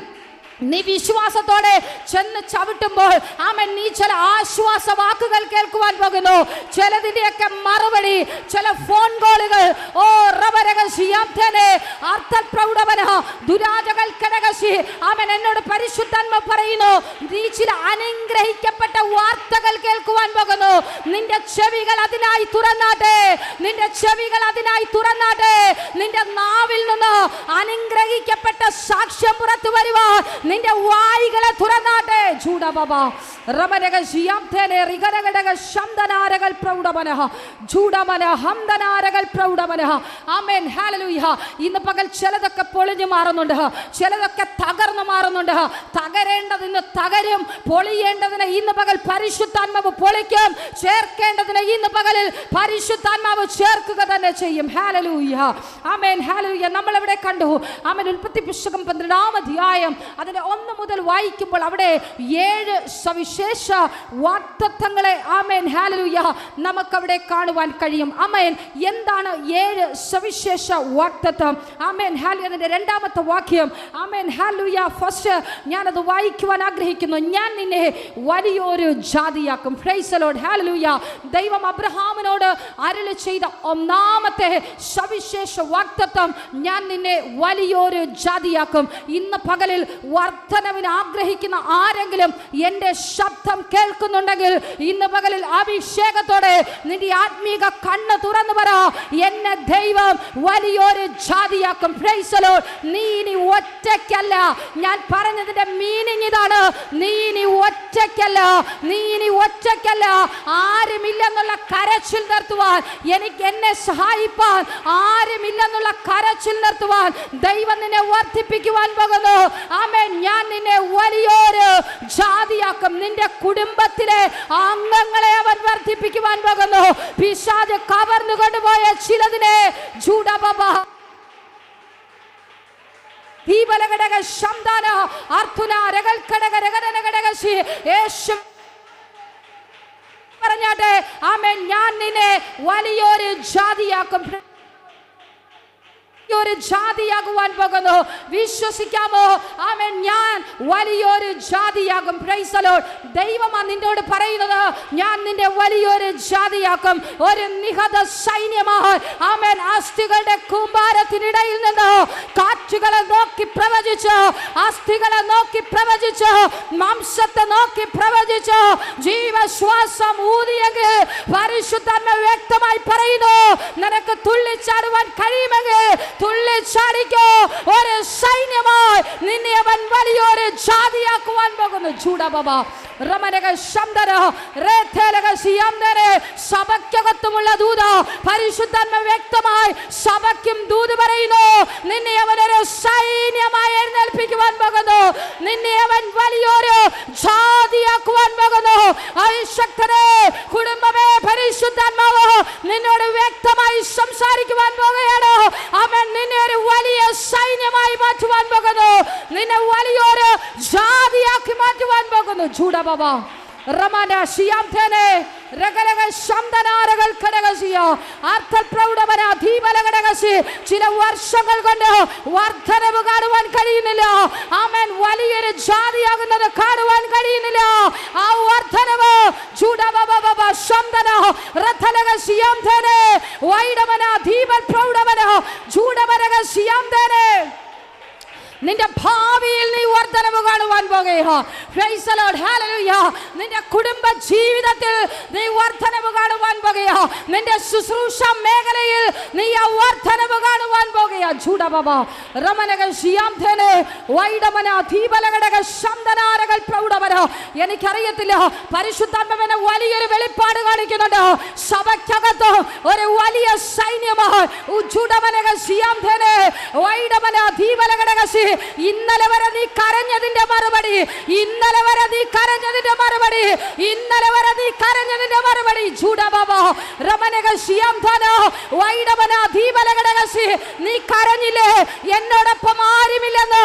നീ വിശ്വാസത്തോടെ ചെന്ന് ചവിട്ടുമ്പോൾ ആമേൻ നീ ചില ആശ്വാസ വാക്കുകൾ കേൾക്കുവാൻ പോകുന്നു. ചിലതിന്റെയൊക്കെ മറുപടി ചില ഫോൺ കോളുകൾ ഓ റബരകശിയാംതനെ അർത്ഥപ്രൗഢവന ദുരാജകൾ കടകശി ആമേൻ എന്നോട് പരിശുദ്ധാത്മ പറയുന്നു നീ ചില അനുഗ്രഹിക്കപ്പെട്ട വാർത്തകൾ കേൾക്കുവാൻ പോകുന്നു. നിന്റെ ചെവികൾ അതിനായി തുറന്നാട്ടെ. നിന്റെ ചെവികൾ അതിനായി തുറന്നാട്ടെ. നിന്റെ നാവിൽ നിന്ന് അനുഗ്രഹിക്കപ്പെട്ട സാക്ഷ്യം പുറത്തു വരുവാൻ നിന്റെ വായികളെ തുറന്നാട്ടെ. ജൂഡബബ റമരകശിയാംതനെ റിഗരഗടക ശംദനാരകൾ പ്രൗഢവനഃ ജൂഡമന ഹംദനാരകൾ പ്രൗഢവനഃ. ആമേൻ. ഹല്ലേലൂയ. ഇന്ന് പകൽ ചിലതൊക്കെ പൊളിഞ്ഞു മാറുന്നുണ്ട്. ചിലതൊക്കെ തകർന്നു മാറുന്നുണ്ട്. തകരേണ്ടതിന് തകരും. പൊളിയേണ്ടതിന് ഇന്ന് പകൽ പരിശുദ്ധാത്മാവ് പൊളിക്കും. ചേർക്കേണ്ടതിന് ഇന്ന് പകലിൽ പരിശുദ്ധാത്മാവ് ചേർക്കുക തന്നെ ചെയ്യും. ഹല്ലേലൂയ. ആമേൻ. ഹല്ലേലൂയ. നമ്മൾ എവിടെ കണ്ടു? ആമേൻ. ഉൽപ്പത്തി പുസ്തകം 12-ാം അധ്യായം അതിന്റെ 1 മുതൽ വായിക്കുമ്പോൾ അവിടെ 7 സവിശേഷ വാഗ്ദത്തങ്ങളെ ആമേൻ ഹല്ലേലൂയ നമുക്കവിടെ കാണുവാൻ കഴിയും. ആമേൻ. എന്താണ് 7 സവിശേഷ വാഗ്ദത്തം? Amen hallelujah. അതിന്റെ 2-ാമത്തെ വാക്യം ആമേൻ ഹല്ലേലൂയ. ഫസ്റ്റ് ഞാനത് വായിക്കുവാൻ ആഗ്രഹിക്കുന്നു. ഞാൻ നിന്നെ വലിയൊരു ജാതിയാക്കും. Praise the lord. ഹല്ലേലൂയ. ദൈവം അബ്രഹാമിനോട് അരുളി ചെയ്ത 1-ാമത്തെ സവിശേഷ വാഗ്ദത്തം ഞാൻ നിന്നെ വലിയൊരു ജാതിയാക്കും. ഇന്ന് പകലിൽ വർദ്ധനവിന് ആഗ്രഹിക്കുന്ന ആരെങ്കിലും എൻ്റെ ശബ്ദം കേൾക്കുന്നുണ്ടെങ്കിൽ ഇന്ന് പകലിൽ അഭിഷേകത്തോടെ നിന്റെ ആത്മീക കണ്ണ് തുറന്നു പറ. എന്നെ ദൈവം വലിയൊരു ജാതിയാക്കും. Praise the Lord. നീ ഇനി ഒറ്റയ്ക്കല്ല. ഞാൻ പറഞ്ഞതിന്റെ മീനിങ് ഇതാണ്. നീ ഇനി ഒറ്റയ്ക്കല്ല. നീ ഇനി ഒറ്റയ്ക്കല്ല. ആരുമില്ലെന്നുള്ള കരച്ചിൽ നിർത്തുവാൻ, എനിക്ക് എന്നെ സഹായിപ്പാൻ ആരുമില്ലെന്നുള്ള കരച്ചിൽ നിർത്തുവാൻ ദൈവം നിന്നെ വർദ്ധിപ്പിക്കുവാൻ പോകുന്നു. ആമേൻ. ഞാൻ നിന്നെ വലിയൊരു ജാതിയാക്കും. നിന്റെ കുടുംബത്തിലെ അംഗങ്ങളെ അവൻ വർദ്ധിപ്പിക്കുവാൻ പോകുന്നു. പിശാച് കവർന്നു കൊണ്ടുപോയ ചിലതിനെ ജൂഡബബ ദീപലഘടക ശംദാന അർത്തുന രഗൽ ഘടക രഗന ഘടകശി യേശു പറഞ്ഞാട്ടെ. ആമേൻ. ഞാൻ നിന്നെ വലിയൊരു ജാതിയാക്കും. ഒരു ജാതിയാകുവാൻ പോകുന്നു. വിശ്വസിക്കാമോ? ആമേൻ. ഞാൻ വലിയൊരു ജാതിയാകും. Price the Lord. ദൈവമാണ് നിന്നോട് പറയുന്നത്. ഞാൻ നിന്നെ വലിയൊരു ജാതിയാക്കും. ഒരു നിഹത സൈന്യമായി ആമേൻ അസ്ഥികളുടെ കൂമ്പാരത്തിനിടയിൽ നിന്ന് കാറ്റുകളെ നോക്കി പ്രവചിച്ചു, അസ്ഥികളെ നോക്കി പ്രവചിച്ചു, മാംസത്തെ നോക്കി പ്രവചിച്ചു, ജീവശ്വാസം ഊതിയെങ്കിൽ പരിശുദ്ധാത്മാവ് വ്യക്തമായി പറയുന്നു നിനക്ക് തുള്ളിച്ചാടുവാൻ കഴിയുമെങ്കിൽ തുള്ളിച്ചാടിക്കോ. ഒരു സൈന്യമായി നിന്നെ അവൻ വലിയൊരു ജാതിയാക്കുവാൻ പോകുന്നു. ജൂഡബബ റമനക ശംദന രേഥേലക സിയംദനെ. സഭയ്ക്കകത്തുമുള്ള ദൂത പരിശുദ്ധാത്മ വ്യക്തമായി സഭയ്ക്കും ദൂത് പറയുന്നു. നിന്നെ അവൻ ഒരു സൈന്യമായി എഴുന്നേൽപ്പിക്കുവാൻ പോകുന്നു. നിന്നെ അവൻ വലിയൊരു ജാതിയാക്കുവാൻ പോകുന്നു. അഭിഷക്തരെ കുടുംബമേ പരിശുദ്ധാത്മാവ് നിന്നോട് വ്യക്തമായി സംസാരിക്കുവാൻ പോകുകയാണ്. അവൻ നിന്നെ ഒരു വലിയ സൈന്യമായി മാറ്റുവാൻ പോകുന്നു. നിന്നെ വലിയൊരു ജാതിയാക്കി മാറ്റുവാൻ പോകുന്നു. ജൂഡബബ റമന ശിയാംതനെ രഗലഗ ശംദനാരകൾ ഘടകസിയ അർത്ഥപ്രൗഢവന ദീപലഘടകസി. ചില വർഷങ്ങൾ കൊണ്ട് വർദ്ധനവ് കാണുവാൻ കഴിയുന്നില്ല. ആമേൻ. വലിയൊരു ജാതിയാകുന്നത് കാണുവാൻ കഴിയുന്നില്ല. ആ വർദ്ധനവ് ജൂഡബബബ ശംദന രഥലഗ ശിയാംതനെ വൈഡവന ദീപപ്രൗഢവന ജൂഡബരഗ ശിയാംതനെ. നിന്റെ ഭാവിയിൽ നീ വർദ്ധനവ് കാണുവാൻ പോകുകയാ. Praise the lord. ഹല്ലേലൂയ. നിന്റെ കുടുംബ ജീവിതത്തിൽ നീ വർദ്ധനവ് കാണുവാൻ പോകുകയാ. നിന്റെ ശുശ്രൂഷ മേഖലയിൽ നീ ആ വർധനവ് കാണുവാൻ പോകുക. ജൂഡബബ റമനക ശിയാംധനെ വൈഡമന ദീപലകടക ശബ്ദനാരകൾ പ്രൗഢമന. എനിക്കറിയത്തില്ല, പരിശുദ്ധാത്മാവിനെ വലിയൊരു വെളിപ്പാട് കാണിക്കുന്നുണ്ട്. സഭയ്ക്കകത്ത് ഒരു വലിയ സൈന്യമാണ്. ഇന്നലെ വരെ നീ കരഞ്ഞതിന്റെ മറുപടി, ഇന്നലെ വരെ നീ കരഞ്ഞതിന്റെ മറുപടി, ഇന്നലെ വരെ നീ കരഞ്ഞതിന്റെ മറുപടി. ജൂഡബബ റമനക ശിയാംധന വൈഡമന ദീപലകടകസി. നീ കരഞ്ഞില്ലേ? എന്നോടൊപ്പം ആരുമില്ലെന്ന്,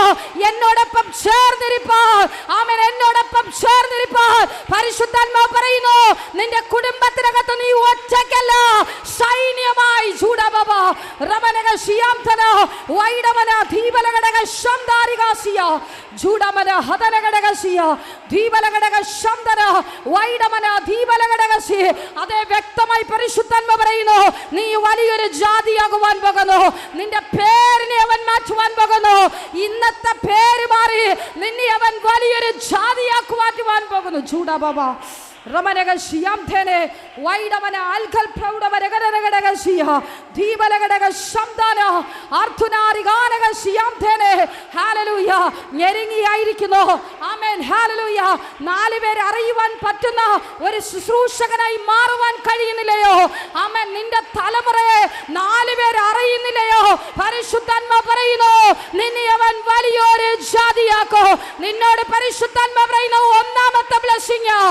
എന്നോടൊപ്പം ചേർന്നിരിപ്പാൻ, ആമേൻ, എന്നോടൊപ്പം ചേർന്നിരിപ്പാൻ പരിശുദ്ധാത്മാവ് പറയുന്നു. നിന്റെ കുടുംബത്തിനകത്ത് നീ ഒറ്റയ്ക്കല്ല, സൈന്യമായി. ജൂഡബബ റമനക ശിയാംധന വൈഡമന ദീപലകടക ശംദാരികാസിയ ജൂഡമന ഹദനകടകസിയ ദീപലകടക ശംദന വൈഡമന ദീപലകടകസി. അതേ വ്യക്തമായി പരിശുദ്ധാത്മാവ് പറയുന്നു, നീ വലിയൊരു ജാതിയാകുവാൻ പോകുന്നു. നിന്റെ പേരിനെ അവൻ മാറ്റുവാൻ പോകുന്നു. ഇന്നത്തെ പേര് മാറി നിന്നെ അവൻ വലിയൊരു ജാതിയാക്കുവാൻ പോകുന്നു. ജൂഡബബ റമനക ശിയാംധനെ വൈഡമന അൽഖൽ പ്രൗഢമരകരകടകസിയ ദീപലകടക ശംദന അർഥുനാരികാനക ശിയാംധനെ. ഹല്ലേലൂയ. ഞെരുങ്ങിയായിരിക്കുന്നു. ആമേൻ. ഹല്ലേലൂയ. 4 പേരെ അറിയുവാൻ പറ്റുന്ന ഒരു ശുശ്രൂഷകനായി മാറുവാൻ കഴിയുന്നില്ലയോ? ആമേൻ. നിന്റെ തലമുറയെ 4 പേര് അറിയുന്നില്ലയോ? പരിശുദ്ധാത്മാവ് പറയുന്നു, നിന്നെ അവൻ വലിയൊരു ജാതിയാക്കും. നിന്നോട് പരിശുദ്ധാത്മാവ് പറയുന്നു, ഒന്നാമത്തെ ബ്ലെസ്സിംഗ്,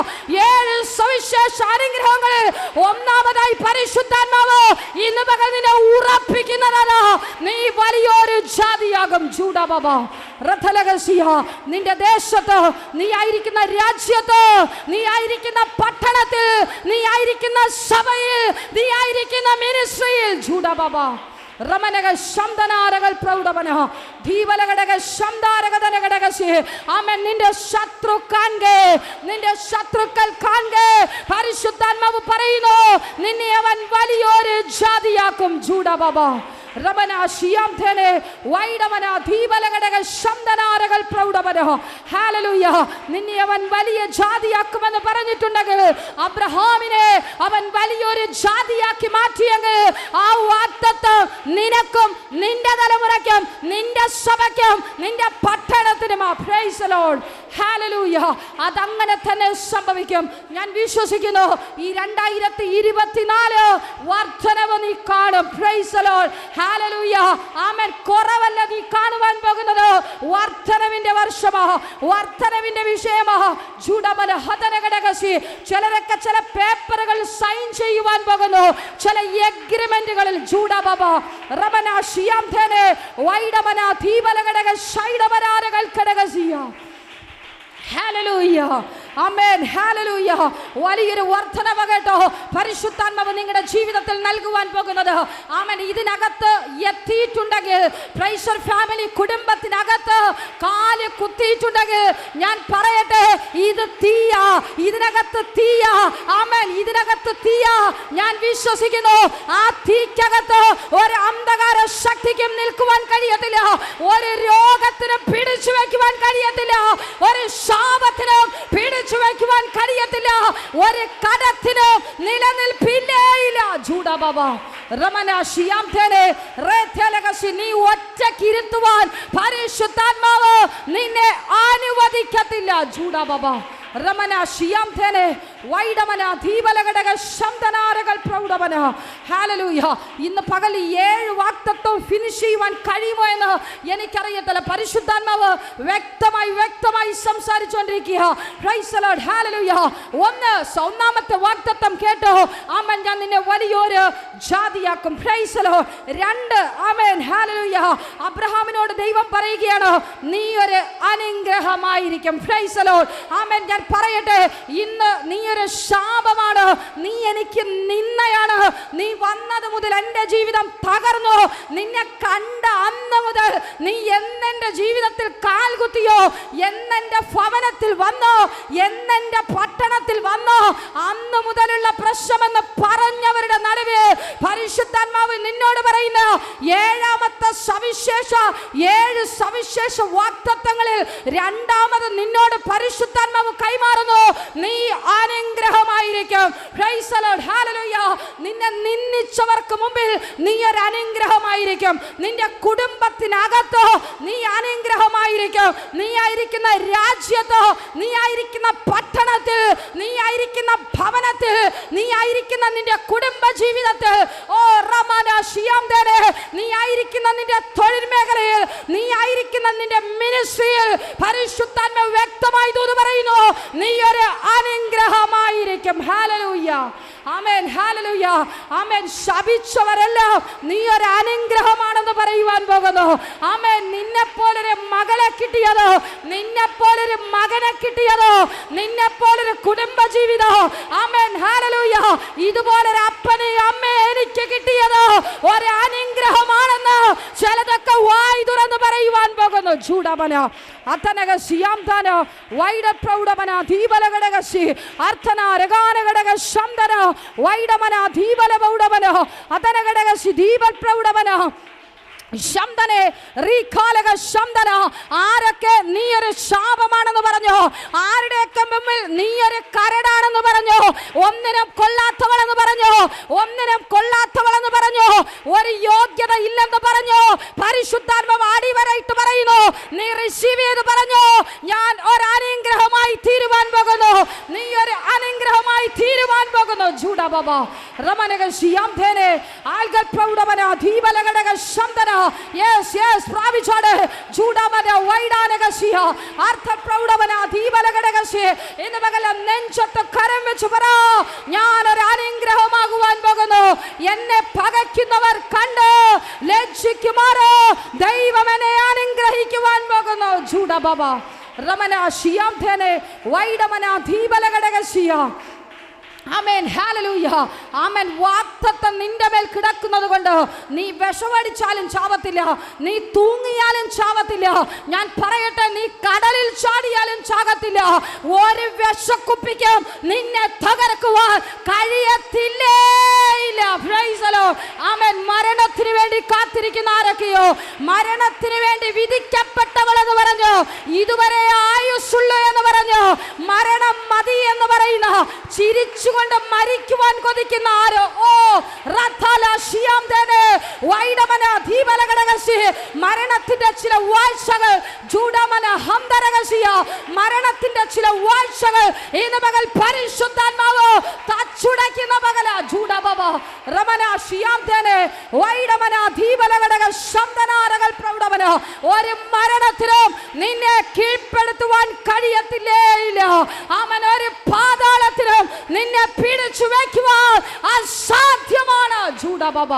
7 സവിശേഷ അനുഗ്രഹങ്ങളിൽ ഒന്നാമതായി പരിശുദ്ധാത്മാവ് ഇന്ന് പകൽ നിന്നെ ഉറപ്പിക്കുന്നതാണ്. നീ വലിയൊരു ജാതിയാകും. ജൂഡബബ റഥലകസിയ. നിന്റെ ദേശത്ത്, നീ ആയിരിക്കുന്ന രാജ്യത്ത്, നീ ആയിരിക്കുന്ന പട്ടണത്തിൽ, നീ ആയിരിക്കുന്ന സഭയിൽ, നീ ആയിരിക്കുന്ന മിനിസ്ട്രിയിൽ. ജൂഡബബ റമനക ശംദനാരകൾ പ്രൗഢമന ദീപലകടക ശംദാരകടകസി. ആമേൻ. നിന്റെ ശത്രു കാണേ, നിന്റെ ശത്രുക്കൾ കാണേ പരിശുദ്ധാത്മാവ് പറയുന്നു, നിന്നെ അവൻ വലിയൊരു ജാതിയാക്കും. ജൂഡബബ റമന ശിയാംധനെ വൈഡമന ദീപലകടക ശംദനാരകൾ പ്രൗഢമന. ഹല്ലേലൂയ. നിന്നെ അവൻ വലിയ ജാതിയാക്കുമെന്ന് പറഞ്ഞിട്ടുണ്ടെങ്കിൽ, അബ്രഹാമിനെ അവൻ വലിയൊരു ജാതിയാക്കി മാറ്റിയെങ്കിൽ, ആ വാഗ്ദത്തം നിനക്കും നിന്റെ തലമുറയ്ക്കും നിന്റെ സഭയ്ക്കും നിന്റെ പട്ടണത്തിനും. Praise the lord. ഹല്ലേലൂയ. അതങ്ങനെ തന്നെ സംഭവിക്കും. ഞാൻ വിശ്വസിക്കുന്നു. ഈ 2024 വർദ്ധനവ് നീ കാണും. Price the lord. ഹല്ലേലൂയ. ആമേൻ. കുറവല്ല നീ കാണുവാൻ പോകുന്നത്, വർദ്ധനവിന്റെ വർഷമാ, വർദ്ധനവിന്റെ വിഷയമാ. ജൂഡമന ഹദനകടകസി. ചിലരൊക്കെ ചില പേപ്പറുകൾ സൈൻ ചെയ്യുവാൻ പോകുന്നു, ചില എഗ്രിമെന്റുകളിൽ. ജൂഡബബ റമന ശിയാംധനെ വൈഡമന ദീപലകടക ശൈഡമരാരകൾ കടകസിയ. ഹല്ലേലൂയ. ആമേൻ. ഹല്ലേലൂയ. വലിയൊരു വർദ്ധനവ് കേട്ടോ പരിശുദ്ധാത്മാവ് നിങ്ങളുടെ ജീവിതത്തിൽ നൽകുവാൻ പോകുന്നത്. ആമേൻ. ഇതിനകത്ത് എത്തിയിട്ടുണ്ടെങ്കിൽ, പ്രൈസർ ഫാമിലി കുടുംബത്തിനകത്ത് കാല് കുത്തിയിട്ടുണ്ടെങ്കിൽ, ഞാൻ പറയട്ടെ, ഇത് തീയാ, ഇതിനകത്ത് തീയാ. ആമേൻ. ഇതിനകത്ത് തീയാ. ഞാൻ വിശ്വസിക്കുന്നു, ആ തീക്കകത്ത് ഒരു അന്ധകാര ശക്തിക്കും നിൽക്കുവാൻ കഴിയത്തില്ല, ഒരു രോഗത്തിനും പിടിച്ചു വയ്ക്കുവാൻ കഴിയത്തില്ല, ഒരു ശാപത്തിനും പിടിച്ചു വയ്ക്കുവാൻ കഴിയത്തില്ല, ഒരു കടത്തിനും നിലനിൽപ്പില്ലേയില്ല. ജൂഡബബ റമന ശിയാംധനെ റേഥലകസി. നീ ഒറ്റക്കിരുത്തുവാൻ പരിശുദ്ധാത്മാവ് നിന്നെ അനുവദിക്കത്തില്ല. ജൂഡബബ റമന ശിയാംധനെ വൈഡമന ദീപലകടക ശംദനാരകൾ പ്രൗഢമന. ഹല്ലേലൂയ. ഇന്ന് പകൽ 7 വാഗ്ദത്തം ഫിനിഷ് ചെയ്യുവാൻ കഴിയുമോ എന്ന് എനിക്കറിയത്തില്ല. പരിശുദ്ധാത്മാവ് വ്യക്തമായി സംസാരിച്ചുകൊണ്ടിരിക്കുക. Praise the lord. ഹല്ലേലൂയ. ഒന്നാമത്തെ വാഗ്ദത്തം കേട്ടോ. ആമേൻ. ഞാൻ നിന്നെ വലിയൊരു ജാതിയാക്കും. Praise the lord. 2, ആമേൻ. ഹല്ലേലൂയ. അബ്രഹാമിനോട് ദൈവം പറയുകയാണ്, നീ ഒരു അനുഗ്രഹമായിരിക്കും. Praise the lord. ആമേൻ. ഞാൻ പറയട്ടെ, ഇന്ന് നീ ഒരു ശാപമാണ്, നീ എനിക്ക് നിന്നയാണ്. നീ വന്നത് മുതൽ എൻ്റെ ജീവിതം തകർന്നു. നിന്നെ കണ്ട അന്ന് മുതൽ നീ എന്നെൻ്റെ ജീവിതത്തിൽ കാൽകുത്തിയോ, എന്നെൻ്റെ ഭവനത്തിൽ വന്നോ, എന്നെൻ്റെ പട്ടണത്തിൽ വന്നോ, അന്ന് മുതലുള്ള പ്രശ്നമെന്ന് പറഞ്ഞവരുടെ നടുവിൽ പരിശുദ്ധാത്മാവ് നിന്നോട് പറയുന്ന 7ാമത്തെ സവിശേഷ 7 സവിശേഷ വാഗ്ദത്തങ്ങളിൽ 2ാമത് നിന്നോട് പരിശുദ്ധാത്മാവ് കൈമാറുന്നു. നീ അനുഗ്രഹമായിരിക്കും. Praise the lord. ഹല്ലേലൂയ. നിന്നെ നിന്നെ നിന്ദിച്ചവർക്ക് മുമ്പിൽ നീ ഒരു അനുഗ്രഹമായിരിക്കും. നിന്റെ കുടുംബത്തിനകത്തോ നീ അനുഗ്രഹമായിരിക്കും. നീ ആയിരിക്കുന്ന രാജ്യത്തോ, നീ ആയിരിക്കുന്ന പട്ടണത്തിൽ, നീ ആയിരിക്കുന്ന ഭവനത്തിൽ, നീ ആയിരിക്കുന്ന നിന്റെ കുടുംബ ജീവിതത്തിൽ, ഓ റമന ഷിയാംദനെ, നീ ആയിരിക്കുന്ന നിന്റെ തൊഴിൽ മേഖലയിൽ, നീ ആയിരിക്കുന്ന നിന്റെ മിനിസ്ട്രിയിൽ പരിശുദ്ധാത്മ വ്യക്തമായി ദൂത് പറയുന്നു, നീ ഒരു അനുഗ്രഹമായിരിക്കും. ഹല്ലേലൂയ, ആമേൻ, ഹല്ലേലൂയ, ആമേൻ. ശപിച്ചവരെല്ലാം നീ ഒരു അനുഗ്രഹമാണെന്ന് പറയുവാൻ പോകുന്നു. ആമേൻ. നിന്നെപ്പോലൊരു മകളെ കിട്ടിയതോ, നിന്നെപ്പോലൊരു മകനെ കിട്ടിയതോ, നിന്നെപ്പോലൊരു കുടുംബ ജീവിതോ, ആമേൻ, ഹല്ലേലൂയ, ഇതുപോലൊരു അപ്പനെയും അമ്മയെ എനിക്ക് കിട്ടിയതോ ഒരു അനുഗ്രഹമാണെന്ന് ചിലതൊക്കെ വായി തുറന്ന് പറയുവാൻ പോകുന്നു. ചൂടമന അത്തനക സിയാംതാന വൈഡ പ്രൗഢമന ദീപലഘടകശി അർത്ഥന രഗാനഘടക ശബ്ദന വൈഡമന ദീപല പ്രൗഢമന അതനഘടകശി ദീപൽ പ്രൗഢമന ശബ്ദനെ റീഖാലക ശബ്ദന. ആരൊക്കെ നീ ഒരു ശാപമാണെന്ന് പറഞ്ഞു, ആരുടെയൊക്കെ മുമ്പിൽ നീ ഒരു കരടാണെന്ന് പറഞ്ഞു, ഒന്നിനും കൊള്ളാത്തവളെന്ന് പറഞ്ഞു, ഒന്നിനും കൊള്ളാത്തവളെന്ന് പറഞ്ഞു, ഒരു യോഗ്യത ഇല്ലെന്ന് പറഞ്ഞു, പരിശുദ്ധാത്മാവ് അടിവരയിട്ട് പറയുന്നു, നീ റിസീവ് ചെയ്ത് പറഞ്ഞു, ഞാൻ ഒരു അനുഗ്രഹമായി തീരുവാൻ പോകുന്നു, നീ ഒരു അനുഗ്രഹമായി തീരുവാൻ പോകുന്നു. ജൂഡ ബാബ റമനക ശിയാംധേനെ ആൽഗൽ പ്രൗഢമന ദീപലഘടക ശബ്ദന. യെസ് യെസ് പ്രാപിച്ചോട് ചൂടാമന വൈഡാനകശിയ അർത്ഥ പ്രൗഢമന ദീപലഘടകശി. ഇന്ന് മകളെ നെഞ്ചത്ത് കരം വെച്ച് പറ, ഞാനൊരു അനുഗ്രഹമാകുവാൻ പോകുന്നു. എന്നെ പകയ്ക്കുന്നവർ കണ്ട് ലജ്ജിക്കുമാറോ, ദൈവം എന്നെ അനുഗ്രഹിക്കുവാൻ പോകുന്നു. ചൂട ബാബ റമന ഷിയാംധേനെ വൈഡമന ദീപലഘടകശിയ. ആമേൻ, ഹല്ലേലൂയ, ആമേൻ. വാഗ്ദത്തം നിന്റെ മേൽ കിടക്കുന്നത് കൊണ്ട് നീ വിഷമടിച്ചാലും ചാവത്തില്ല, നീ തൂങ്ങിയാലും ചാവത്തില്ല. ഞാൻ പറയട്ടെ, നീ കടലിൽ ചാടിയാലും ചാകത്തില്ല. ഒരു വിഷക്കുപ്പിക്കും നിന്നെ തകർക്കുവാൻ കഴിയത്തില്ലേ. ആമേൻ. മരണത്തിന് വേണ്ടി കാത്തിരിക്കുന്ന ആരൊക്കെയോ, മരണത്തിന് വേണ്ടി വിധിക്കപ്പെട്ടവളെന്ന് പറഞ്ഞു, ഇതുവരെ ആയുസ്സുള്ളൂ എന്ന് പറഞ്ഞു, മരണം മതി എന്ന് പറയുന്ന, ചിരിച്ചു കൊണ്ട് മരിക്കുവാൻ കൊതിക്കുന്ന ആരോ, ഓ റഥാല ഷിയാംദനെ വൈഡമന ദീപലഘടകശി. മരണത്തിന്റെ ചില വാഴ്ചകൾ ജൂഡമന ഹംദരകശിയ, മരണത്തിന്റെ ചില വാഴ്ചകൾ ഇന്ന് പകൽ പരിശുദ്ധാത്മാവ് തച്ചുടയ്ക്കുന്ന പകല. ജൂഡ ബാബ റമന ഷിയാംദനെ വൈഡമന ദീപലഘടക ശബ്ദനാരകൾ പ്രൗഢമന. ഒരു മരണത്തിലും നിന്നെ കീഴ്പ്പെടുത്തുവാൻ കഴിയത്തില്ലേ ഇല്ല. അവൻ ഒരു പാതാളത്തിലും നിന്നെ പിടിച്ചു വെക്കുവാൻ അസാധ്യമാണ്. ജൂഡ ബാബ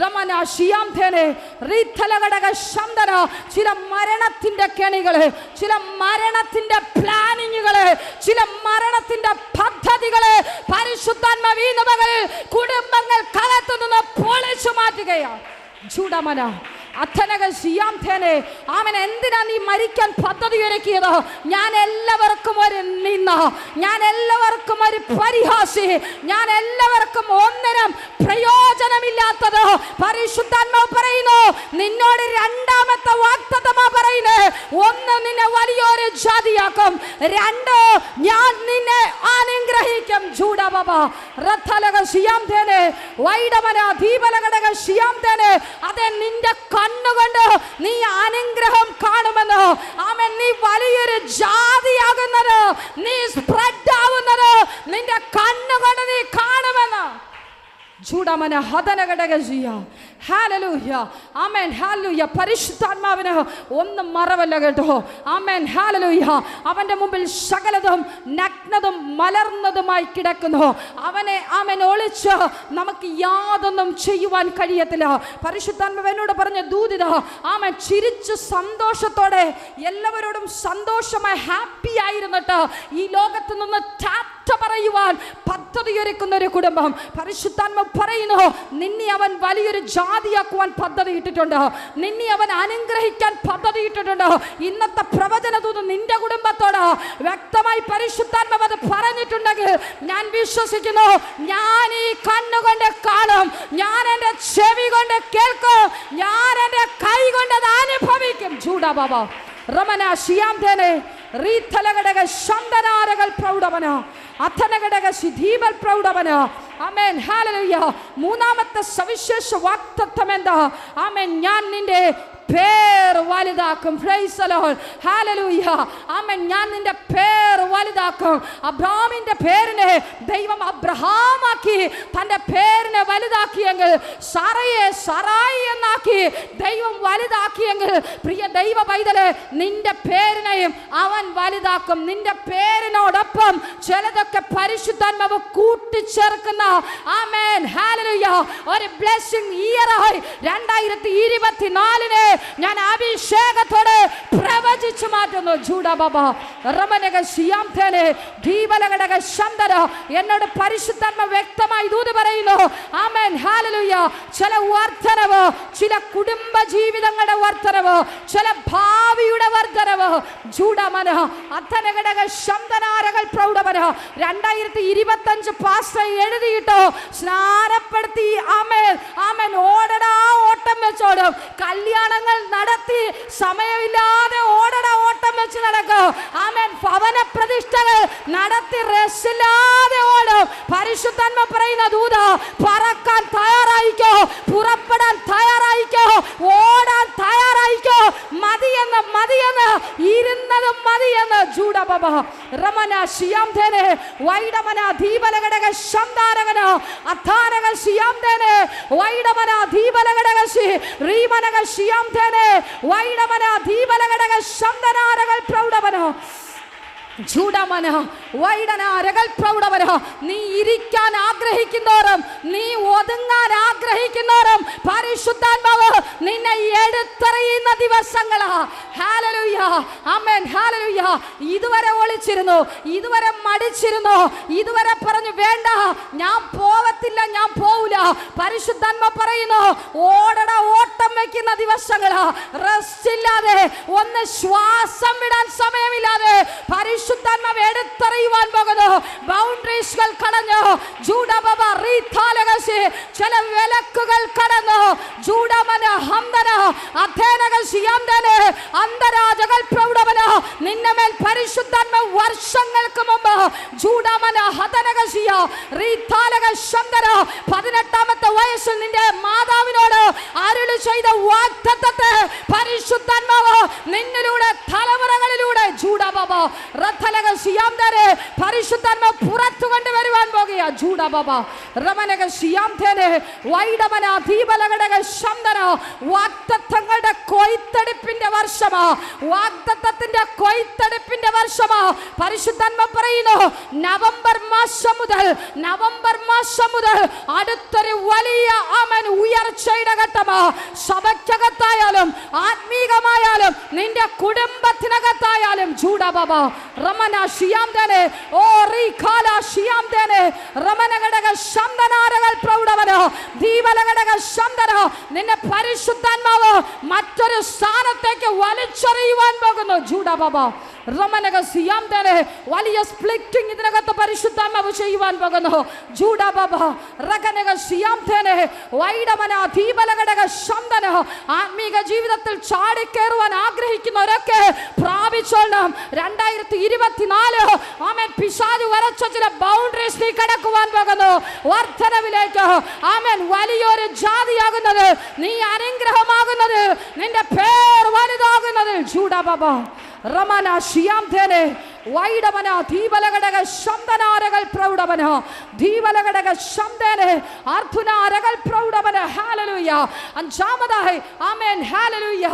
റമന ഷിയാംധേനെ റീഥലഘടക ശബ്ദന. ചില മരണത്തിന്റെ കെണികള്, ചില മരണത്തിന്റെ പ്ലാനിങ്ങുകള്, ചില മരണത്തിന്റെ പദ്ധതികള് പരിശുദ്ധാത്മാവ് ഈ മകളിൽ കുടുംബങ്ങൾ കലത്തു നിന്ന് പൊളിച്ചു മാറ്റുകയാണ്. ചൂടമന അഥനക ശിയാംധേനെ. അവൻ എന്തിനാ നീ മരിക്കാൻ പദ്ധതി ഒരുക്കിയത്? ഞാൻ എല്ലാവർക്കും ഒരു നിന്ന, ഞാൻ എല്ലാവർക്കും ഒരു പരിഹാസി, ഞാൻ എല്ലാവർക്കും ഒന്നിനും പ്രയോജനമില്ലാത്തത്. പരിശുദ്ധാത്മാവ് പറയുന്നു, നിന്നോട് രണ്ടാമത്തെ വാഗ്ദത്തമാ പറയുന്നത്. ഒന്ന്, നിന്നെ വലിയൊരു ജാതിയാക്കും. രണ്ട്, ഞാൻ നിന്നെ അനുഗ്രഹിക്കും. ജൂഡ ബാബ റഥലക ശിയാംധേനെ വൈഡമന ദീപലഘടക ശിയാംധേനെ. അതെ, നിന്റെ കണ്ണുകൊണ്ട് നീ അനുഗ്രഹം കാണുമെന്ന്. ആമേൻ. നീ വലിയൊരു ജാതിയാകുന്നത്, നീ സ്പ്രെഡ് ആവുന്നത് നിന്റെ കണ്ണുകൊണ്ട് നീ കാണുമെന്ന്. ചൂടമന ഹദനഘടകജിയ. ഹല്ലേലൂയ, ആമേൻ, ഹല്ലേലൂയ. പരിശുദ്ധാത്മാവിന് ഒന്നും മറവല്ല കേട്ടോ. ആമേൻ, ഹല്ലേലൂയ. അവന്റെ മുമ്പിൽ സകലതും നഗ്നതും മലർന്നതുമായി കിടക്കുന്നു. അവനെ ആമേൻ ഒളിച്ച് നമുക്ക് യാതൊന്നും ചെയ്യുവാൻ കഴിയത്തില്ല. പരിശുദ്ധാത്മാവ് എന്നോട് പറഞ്ഞ ദൂതിത, ആമേൻ, ചിരിച്ച് സന്തോഷത്തോടെ എല്ലാവരോടും സന്തോഷമായി ഹാപ്പി ആയിരുന്നിട്ട് ഈ ലോകത്ത് നിന്ന് ടാറ്റ പറയുവാൻ പദ്ധതിയൊരുക്കുന്ന ഒരു കുടുംബം. പരിശുദ്ധാത്മാവ് പറയുന്നു, നിന്നെ അവൻ വലിയൊരു ജാതിയാക്കുവാൻ പദ്ധതി ഇട്ടിട്ടുണ്ട്, നിന്നെ അവൻ അനുഗ്രഹിക്കാൻ പദ്ധതി ഇട്ടിട്ടുണ്ട്. ഇന്നത്തെ പ്രവചന ദൂത് നിന്റെ കുടുംബത്തോട് വ്യക്തമായി പരിശുദ്ധാത്മാവ് അത് പറഞ്ഞിട്ടുണ്ടെങ്കിൽ ഞാൻ വിശ്വസിക്കുന്നു, ഞാൻ ഈ കണ്ണുകൊണ്ട് കാണും, ഞാൻ എൻ്റെ ചെവി കൊണ്ട് കേൾക്കും, ഞാൻ എൻ്റെ കൈ കൊണ്ട് അത് അനുഭവിക്കും. ചൂടാ ബാബ റമന ഷിയാംധേനെ റീഥലഘടക ശബ്ദനാരകൾ പ്രൗഢമന അഥനഘടക ശിധീബൽ പ്രൗഢമന ആമേൻ ഹല്ലേലൂയ. മൂന്നാമത്തെ സവിശേഷ വാഗ്ദത്തം എന്താ? ആമേൻ, ഞാൻ നിന്റെ പേർ വലുതാക്കും. Praise the lord. ഹല്ലേലൂയ. ആമേൻ, ഞാൻ നിന്റെ പേർ വലുതാക്കും. അബ്രഹാമിന്റെ പേരിനെ ദൈവം അബ്രഹാമാക്കി തന്റെ പേരിനെ വലുതാക്കിയെങ്കിൽ, സാറയെ സറായി എന്നാക്കി ദൈവം വലുതാക്കിയെങ്കിൽ, പ്രിയ ദൈവ പൈതലെ, നിന്റെ പേരിനെയും അവൻ വലുതാക്കും. നിന്റെ പേരിനോടൊപ്പം ചിലതൊക്കെ പരിശുദ്ധാത്മാവ് കൂട്ടിച്ചേർക്കുന്ന, ആമേൻ ഹല്ലേലൂയ, ഒരു ബ്ലെസ്സിംഗ് ഇയറായി 2024 ഞാൻ അഭിഷേകത്തോടെ പ്രവചിച്ചു മാറ്റുന്നു. ജൂഡബബ റമനക ശിയാംതേനെ ദീപലകടക ശന്തര. എന്നോട് പരിശുദ്ധാത്മ വ്യക്തമായി ദൂത് പറയുന്നു. Amen hallelujah. ചില വർധനവ്, ചില കുടുംബ ജീവിതങ്ങളുടെ വർധനവ്, ചില ഭാവിയുടെ വർധനവ്. ജൂഡമന അത്തനകടക ശന്തനാരകൾ പ്രൗഢമന 2025 പാസ്റ്റർ എഴുതിയിട്ടോ, സ്നാനപ്പെടുത്തി ആമേൻ ആമേൻ ഓടടാ ഓട്ടം വെച്ചോടും. കല്യാണങ്ങൾ നടത്തി സമയമില്ലാതെ ഓടട ഓട്ടം വെച്ച് നടക്കും. ആമേൻ. ഭവന പ്രതിഷ്ഠകൾ നടത്തി റെസ്റ്റില്ലാതെ ഓടും. പരിശുദ്ധാത്മ പറയുന്ന ദൂത, പറക്കാൻ തയ്യാറായിക്കോ, പുറപ്പെടാൻ തയ്യാറായിക്കോ, ഓടാൻ തയ്യാറായിക്കോ. മതിയെന്ന് മതിയെന്ന് ഇരുന്നതും മതിയെന്ന്. ജൂഡബബ റമന ശിയാംതേനെ വൈഡമന ദീപലകടക ശംദാരകന അഥാരക ശിയാംതേനെ വൈഡമന ദീപലകടക ശി റീമനക ശിയാംതേനെ വൈഡമന ദീപലകടക ശംദനാരകൾ പ്രൗഢമന ചൂടമന വൈഡനാരകൾ പ്രൗഢമന. നീ ഇരിക്കാൻ ആഗ്രഹിക്കുന്നോറും, നീ ഒതുങ്ങാൻ ആഗ്രഹിക്കുന്നോറും പരിശുദ്ധാത്മാവ് നിന്നെ എടുത്തെറിയുന്ന ദിവസങ്ങളാ. ഹല്ലേലൂയ. ആമേൻ ഹല്ലേലൂയ. ഇതുവരെ ഒളിച്ചിരുന്നു, ഇതുവരെ മടിച്ചിരുന്നു, ഇതുവരെ പറഞ്ഞു വേണ്ട, ഞാൻ പോവത്തില്ല, ഞാൻ പോവില്ല. പരിശുദ്ധാത്മ പറയുന്നു, ഓടട ഓട്ടം വയ്ക്കുന്ന ദിവസങ്ങളാ. റെസ്റ്റ് ഇല്ലാതെ, ഒന്ന് ശ്വാസം വിടാൻ സമയമില്ലാതെ പരിശുദ്ധാത്മാവ് എടുത്തെറിയുവാൻ പോകുന്നു. ബൗണ്ടറീസുകൾ കടഞ്ഞു. ജൂഡബബ റീഥാലകശി ചില വിലക്കുകൾ കടന്നു. ജൂഡമന ഹംദന അഥേനകശിയാംദനെ അന്തരാജകൾ പ്രൗഢമന. നിന്നമേൽ പരിശുദ്ധാത്മ വർഷങ്ങൾക്ക് മുമ്പ് ജൂഡമന ഹതനകശിയ റീഥാലക ശംദന 18ാമത്തെ വയസ്സിൽ നിന്റെ മാതാവിനോട് അരുളി ചെയ്ത വാഗ്ദത്തത്തെ പരിശുദ്ധാത്മാവ് നിന്നിലൂടെ തലമുറകളിലൂടെ ജൂഡബബ റഥലക ശിയാംദനെ പരിശുദ്ധാത്മ പുറത്തു കൊണ്ടുവരുവാൻ പോകുക. ജൂഡബബ റമനക ശിയാംദനെ വൈഡമന ദീപലകടക ശംദന. വാഗ്ദത്തങ്ങളുടെ കൊയ്ത്തെടുപ്പിന്റെ വർഷമാ, വാഗ്ദത്തത്തിന്റെ കൊയ്ത്തെടുപ്പിന്റെ വർഷമാ. പരിശുദ്ധാത്മ പറയുന്നു, നവംബർ മാസം മുതൽ അടുത്തൊരു വലിയ ആമേൻ ഉയർച്ചയുടെ ഘട്ടമാ. സഭയ്ക്കകത്തായാലും ആത്മീകമായാലും നിന്റെ കുടുംബത്തിനകത്തായാലും. ജൂഡബബ റമന ശിയാംദനെ ഓ റീഖാല ശിയാംദനെ റമനകടക ശംദനാരകൾ പ്രൗഢവന ദീപലകടക ശംദന. നിന്നെ പരിശുദ്ധാത്മാവ് മറ്റൊരു സ്ഥാനത്തേക്ക് വലിച്ചെറിയുവാൻ പോകുന്നു. ജൂഡബബ റമനക സിയാംദനെ വലിയ സ്പ്ലിറ്റിംഗ് ഇതിനകത്ത് പരിശുദ്ധാത്മാവ് ചെയ്യുവാൻ പോകുന്നു. ജൂഡബബ റകനക സിയാംദനെ വൈഡമന ദീപലകടക ശംദന. ആത്മീക ജീവിതത്തിൽ ചാടിക്കേറുവാൻ ആഗ്രഹിക്കുന്നവരൊക്കെ പ്രാപിച്ചോളണം. 2024 ആമേൻ പിശാച് വരച്ച ചില ബൗണ്ടറീസ് നീ കടക്കുവാൻ പോകുന്നു. വർധനവിലേക്ക് ആമേൻ. വലിയൊരു ജാതിയാകുന്നത്, നീ അനുഗ്രഹമാകുന്നത്, നിന്റെ പേർ വലുതാകുന്നത്. ജൂഡബബ റമന ശിയാംദനെ വൈഡമന ദീപലകടക ശംദനാരകൾ പ്രൗഢമന ദീപലകടക ശംദനെ അർദ്ധനാരകൾ പ്രൗഢമന. ഹല്ലേലൂയ. അഞ്ചാമതായി ആമേൻ ഹല്ലേലൂയ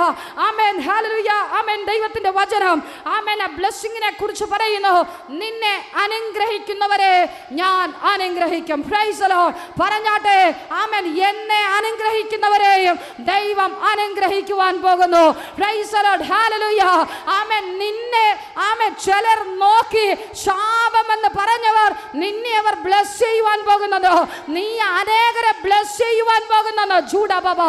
ആമേൻ ഹല്ലേലൂയ ആമേൻ. ദൈവത്തിന്റെ വചനം ആമേൻ ആ ബ്ലെസ്സിങ്ങിനെ കുറിച്ച് പറയുന്നു. നിന്നെ അനുഗ്രഹിക്കുന്നവരെ ഞാൻ അനുഗ്രഹിക്കും. Price the Lord. പറഞ്ഞാട്ടെ ആമേൻ. എന്നെ അനുഗ്രഹിക്കുന്നവരെയും ദൈവം അനുഗ്രഹിക്കുവാൻ പോകുന്നു. Price the lord. ഹല്ലേലൂയ ആമേൻ. നിന്നെ ആമേൻ ചിലർ നോക്കി ശാപമെന്ന് പറഞ്ഞവർ നിന്നെ അവർ ബ്ലെസ് ചെയ്യുവാൻ പോകുന്നത്. നീ അനേകരെ ബ്ലെസ് ചെയ്യുവാൻ പോകുന്നത്. ജൂഡബബ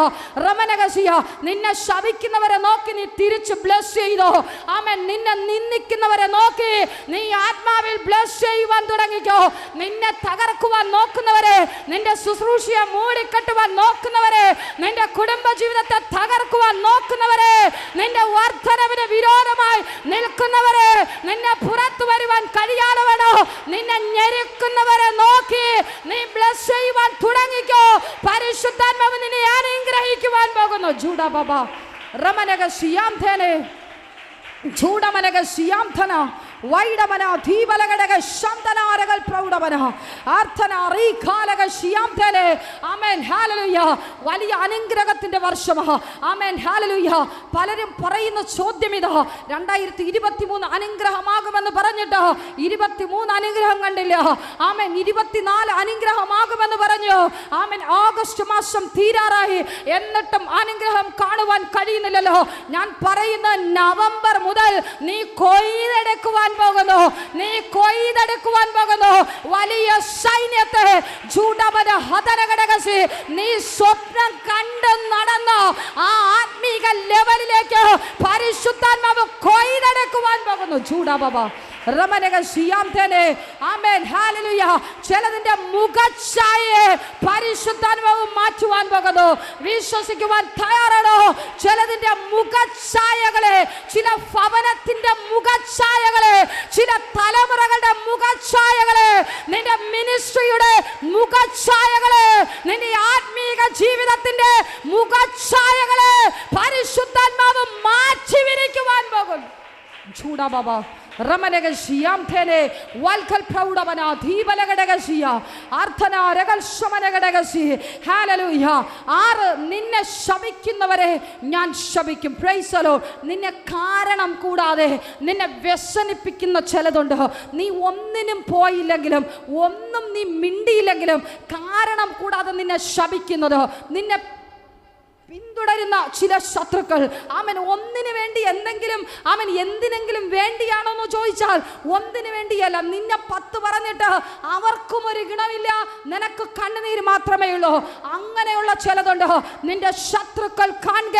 റമനകസിയ. നിന്നെ ശപിക്കുന്നവരെ നോക്കി നീ തിരിച്ച് ബ്ലെസ് ചെയ്തോ. ആമേൻ. നിന്നെ നിന്ദിക്കുന്നവരെ നോക്കി നീ ആത്മാവിൽ ബ്ലെസ് ചെയ്യുവാൻ തുടങ്ങിക്കോ. നിന്നെ തകർക്കുവാൻ നോക്കുന്നവരെ, നിന്റെ ശുശ്രൂഷയെ മൂടിക്കെട്ടുവാൻ നോക്കുന്നവരെ, നിന്റെ കുടുംബ ജീവിതത്തെ തകർക്കുവാൻ നോക്കുന്നവരെ, നിന്റെ വർധനവിന് വിരോധമായി നിൽക്കുന്നവരെ, നിന്നെ പുറത്തു വരുവാൻ കഴിയാതെ വേണോ നിന്നെ ഞെരുക്കുന്നവരെ നോക്കി നീ ബ്ലെസ് പരിശുദ്ധാത്മാവ് നിന്നെ അനുഗ്രഹിക്കുവാൻ പോകുന്നു. ജൂഡ ബാബ റമനക ശിയാംധനെ ചൂടമനക ശിയാംധന വൈഡമന ധീബലകടക ശന്തനാരകൾ പ്രൗഢമന ആർത്തന റീഖാലക ശിയാംധനെ. ആമേൻ ഹല്ലേലൂയ. വലിയ അനുഗ്രഹത്തിന്റെ വർഷമാണ്. ആമേൻ ഹല്ലേലൂയ. പലരും പറയുന്ന ചോദ്യം ഇതാ, 2023 അനുഗ്രഹമാകുമെന്ന് പറഞ്ഞിട്ട് 23 അനുഗ്രഹം കണ്ടില്ല. ആമേൻ 24 അനുഗ്രഹമാകുമെന്ന് പറഞ്ഞു. ആമേൻ ഓഗസ്റ്റ് മാസം തീരാറായി, എന്നിട്ടും അനുഗ്രഹം കാണുവാൻ കഴിയുന്നില്ലല്ലോ. ഞാൻ പറയുന്ന നവംബർ മുതൽ നീ കൊയ്തെടുക്കുവാൻ പോകുന്നു. നീ കൊയ്തെടുക്കുവാൻ പോകുന്നു വലിയ സൈന്യത്തെ. ജൂഡമന ഹതനഘടകസി നീ സ്വപ്നം കണ്ട് നടന്ന ആ ആത്മീക ലെവലിലേക്ക് പരിശുദ്ധാത്മാവ് കൊയ്തെടുക്കുവാൻ പോകുന്നു. ജൂഡബബ റമനക ശിയാംധനെ. ആമേൻ ഹല്ലേലൂയ. ചിലതിന്റെ മുഖഛായയെ പരിശുദ്ധാത്മാവ് മാറ്റുവാൻ പോകുന്നു. വിശ്വസിക്കുവാൻ തയ്യാറാണോ? ചിലതിന്റെ മുഖഛായകളെ, ചില ഭവനത്തിന്റെ മുഖഛായകളെ, ചില തലമുറകളുടെ മുഖഛായകളെ, നിന്റെ മിനിസ്ട്രിയുടെ മുഖഛായകളെ, നിന്റെ ആത്മീക ജീവിതത്തിന്റെ മുഖഛായകളെ പരിശുദ്ധാത്മാവ് മാറ്റി വിരിക്കുവാൻ പോകുന്നു. ചൂടാ ബാബ റമനക ശിയാംധനെ വൽക്കൽ പ്രൗഢവന ധീബലഘടകശിയ ആർത്തന രഗൽ ശമനഘടകശി. ഹല്ലേലൂയ. 6 നിന്നെ ശപിക്കുന്നവരെ ഞാൻ ശപിക്കും. Price the Lord. നിന്നെ കാരണം കൂടാതെ നിന്നെ വ്യസനിപ്പിക്കുന്ന ചിലതുണ്ട്. നീ ഒന്നിനും പോയില്ലെങ്കിലും, ഒന്നും നീ മിണ്ടിയില്ലെങ്കിലും കാരണം കൂടാതെ നിന്നെ ശപിക്കുന്നത്, നിന്നെ പിന്തുടരുന്ന ചില ശത്രുക്കൾ. അവൻ ഒന്നിനു വേണ്ടി എന്തെങ്കിലും, അവൻ എന്തിനെങ്കിലും വേണ്ടിയാണോ എന്ന് ചോദിച്ചാൽ ഒന്നിനു വേണ്ടിയല്ല. നിന്നെ 10 പറഞ്ഞിട്ട് അവർക്കും ഒരു ഗുണമില്ല, നിനക്ക് കണ്ണുനീര് മാത്രമേ ഉള്ളൂ. അങ്ങനെയുള്ള ചിലതുണ്ട്. നിന്റെ ശത്രുക്കൾ കാണുക,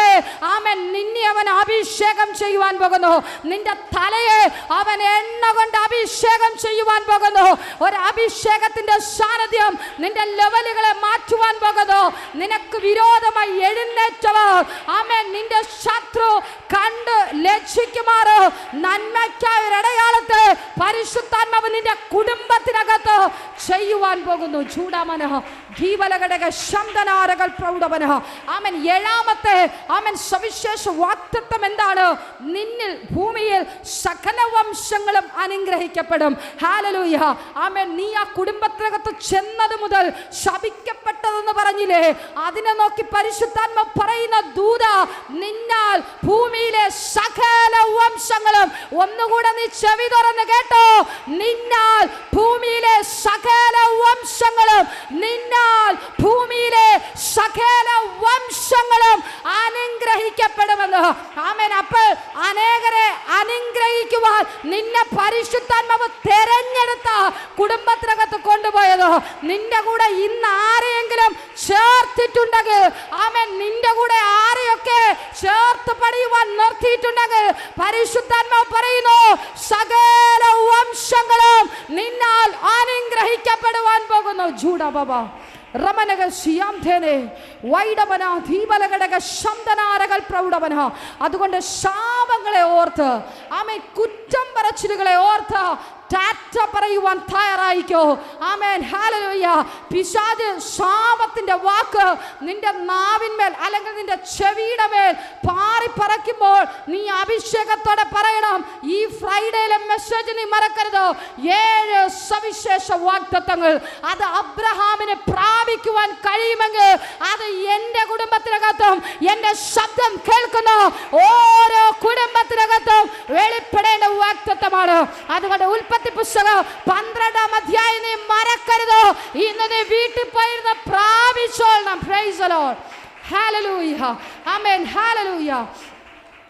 അവൻ നിന്നെ അവൻ അഭിഷേകം ചെയ്യുവാൻ പോകുന്നു. നിന്റെ തലയെ അവൻ എണ്ണ കൊണ്ട് അഭിഷേകം ചെയ്യുവാൻ പോകുന്നു. ഒരു അഭിഷേകത്തിന്റെ സാന്നിധ്യം നിന്റെ ലെവലുകളെ മാറ്റുവാൻ പോകുന്നു. നിനക്ക് വിരോധമായി ആമേൻ നിന്റെ ശത്രു കണ്ട് ലജ്ജിക്കുമാറ് നന്മയ്ക്കായ ഒരടയാളത്തെ പരിശുദ്ധാത്മാവ് നിന്റെ കുടുംബത്തിനകത്ത് ചെയ്യുവാൻ പോകുന്നു. ചൂടാമന ധീബലഘടക ശബ്ദനാരകൾ പ്രൗഢമന. ആമേൻ 7ാമത്തെ ആമേൻ സവിശേഷ വാഗ്ദത്തം എന്താണ്? നിന്നിൽ ഭൂമിയിൽ സകല വംശങ്ങളും അനുഗ്രഹിക്കപ്പെടും. ഹല്ലേലൂയ. ആമേൻ നീ ആ കുടുംബത്തിനകത്ത് ചെന്നത് മുതൽ ശപിക്കപ്പെട്ടതെന്ന് പറഞ്ഞില്ലേ, അതിനെ നോക്കി പരിശുദ്ധാത്മാവ് പറയുന്ന ദൂത, നിന്നാൽ ഭൂമിയിലെ സകല വംശങ്ങളും, ഒന്നുകൂടെ നീ ചെവി തുറന്ന് കേട്ടോ, നിന്നാൽ ഭൂമിയിലെ സകല വംശങ്ങളും, നിന്നാൽ ഭൂമിയിലെ സകല വംശങ്ങളും അനുഗ്രഹിക്കപ്പെടുമെന്ന്. ആമേൻ. അപ്പോൾ അനേകരെ അനുഗ്രഹിക്കുവാൻ നിന്നെ പരിശുദ്ധാത്മാവ് തെരഞ്ഞെടുത്ത കുടുംബത്തിനകത്ത് കൊണ്ടുപോയത്. നിന്റെ കൂടെ ഇന്ന് ആരെയെങ്കിലും ചേർത്തിട്ടുണ്ടെങ്കിൽ, ആമേൻ നിന്റെ കൂടെ ആരെയൊക്കെ ചേർത്ത് പണിയുവാൻ നിർത്തിയിട്ടുണ്ടെങ്കിൽ പരിശുദ്ധാത്മാവ് പറയുന്നു, സകല വംശങ്ങളും നിന്നാൽ അനുഗ്രഹിക്കപ്പെടുവാൻ പോകുന്നു. ജൂഡ ബാബ റമനക ശിയാംധനെ വൈഡമന ധീബലഘടക ശബ്ദനാരകൾ പ്രൗഢമന. അതുകൊണ്ട് ശാപങ്ങളെ ഓർത്ത്, ആമേൻ കുറ്റം പറച്ചിലുകളെ ഓർത്ത് ടാറ്റ പറയുവാൻ തയ്യാറായിക്കോ. Amen hallelujah. പിശാച് ശാപത്തിന്റെ വാക്ക് നിന്റെ നാവിന്മേൽ അല്ലെങ്കിൽ നിന്റെ ചെവിയുടെ മേൽ പാറി പറക്കുമ്പോൾ നീ അഭിഷേകത്തോടെ പറയണം. ഈ ഫ്രൈഡേയിലെ മെസ്സേജ് നീ മറക്കരുത്. 7 സവിശേഷ വാഗ്ദത്തങ്ങൾ അത് അബ്രഹാമിന് പ്രാപിക്കുവാൻ കഴിയുമെങ്കിൽ അത് എൻ്റെ കുടുംബത്തിനകത്തും എൻ്റെ ശബ്ദം കേൾക്കുന്ന ഓരോ കുടുംബത്തിനകത്തും വെളിപ്പെടേണ്ട വാഗ്ദത്തമാണ്. അതുകൊണ്ട് ഉൽപ്പത്തി പുസ്തകം 12-ാം അധ്യായം നീ മറക്കരുത്. ഇന്ന് നീ വീട്ടിൽ പോയിരുന്ന് പ്രാപിച്ചോളണം. Praise the lord. ഹല്ലേലൂയ. ആമേൻ. ഹല്ലേലൂയ.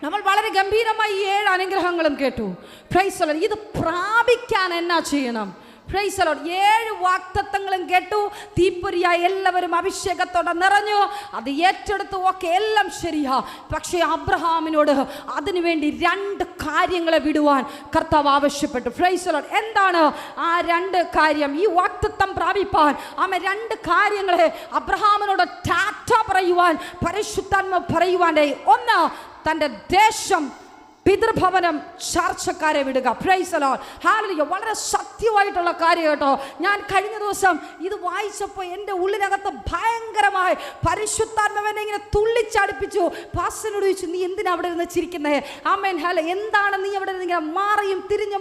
നമ്മൾ വളരെ ഗംഭീരമായി 7 അനുഗ്രഹങ്ങളും കേട്ടു. Praise the lord. ഇത് പ്രാപിക്കാൻ എന്നാ ചെയ്യണം? Price the Lord. 7 വാഗ്ദത്തങ്ങളും കേട്ടു. തീപ്പൊരിയായി എല്ലാവരും അഭിഷേകത്തോടെ നിറഞ്ഞു. അത് ഏറ്റെടുത്തു. ഒക്കെ എല്ലാം ശരിയാ. പക്ഷേ അബ്രഹാമിനോട് അതിനുവേണ്ടി 2 കാര്യങ്ങളെ വിടുവാൻ കർത്താവ് ആവശ്യപ്പെട്ടു. Price the Lord. എന്താണ് ആ 2 കാര്യം? ഈ വാഗ്ദത്തം പ്രാപിപ്പാൻ ആമേൻ 2 കാര്യങ്ങളെ അബ്രഹാമിനോട് ടാറ്റ പറയുവാൻ പരിശുദ്ധാത്മാവ് പറയുവാനായി. ഒന്ന്, തൻ്റെ ദേശം, പിതൃഭവനം, ചർച്ചക്കാരെ വിടുക. Price the lord. ഹല്ലേലൂയ. വളരെ സത്യമായിട്ടുള്ള കാര്യം കേട്ടോ. ഞാൻ കഴിഞ്ഞ ദിവസം ഇത് വായിച്ചപ്പോൾ എൻ്റെ ഉള്ളിനകത്ത് ഭയങ്കരമായ ഭയങ്കരമായി പരിശുദ്ധാത്മാവിനെ ഇങ്ങനെ തുള്ളിച്ചടുപ്പിച്ചു. പാസ്റ്ററിനോട് ചോദിച്ചു, നീ എന്തിനാ അവിടെ ഇരുന്ന് ചിരിക്കുന്നത്? ആമേൻ. ഹല്ലേലൂയ. എന്താണ് നീ അവിടെ നിന്ന് ഇങ്ങനെ മാറിയും തിരിഞ്ഞ്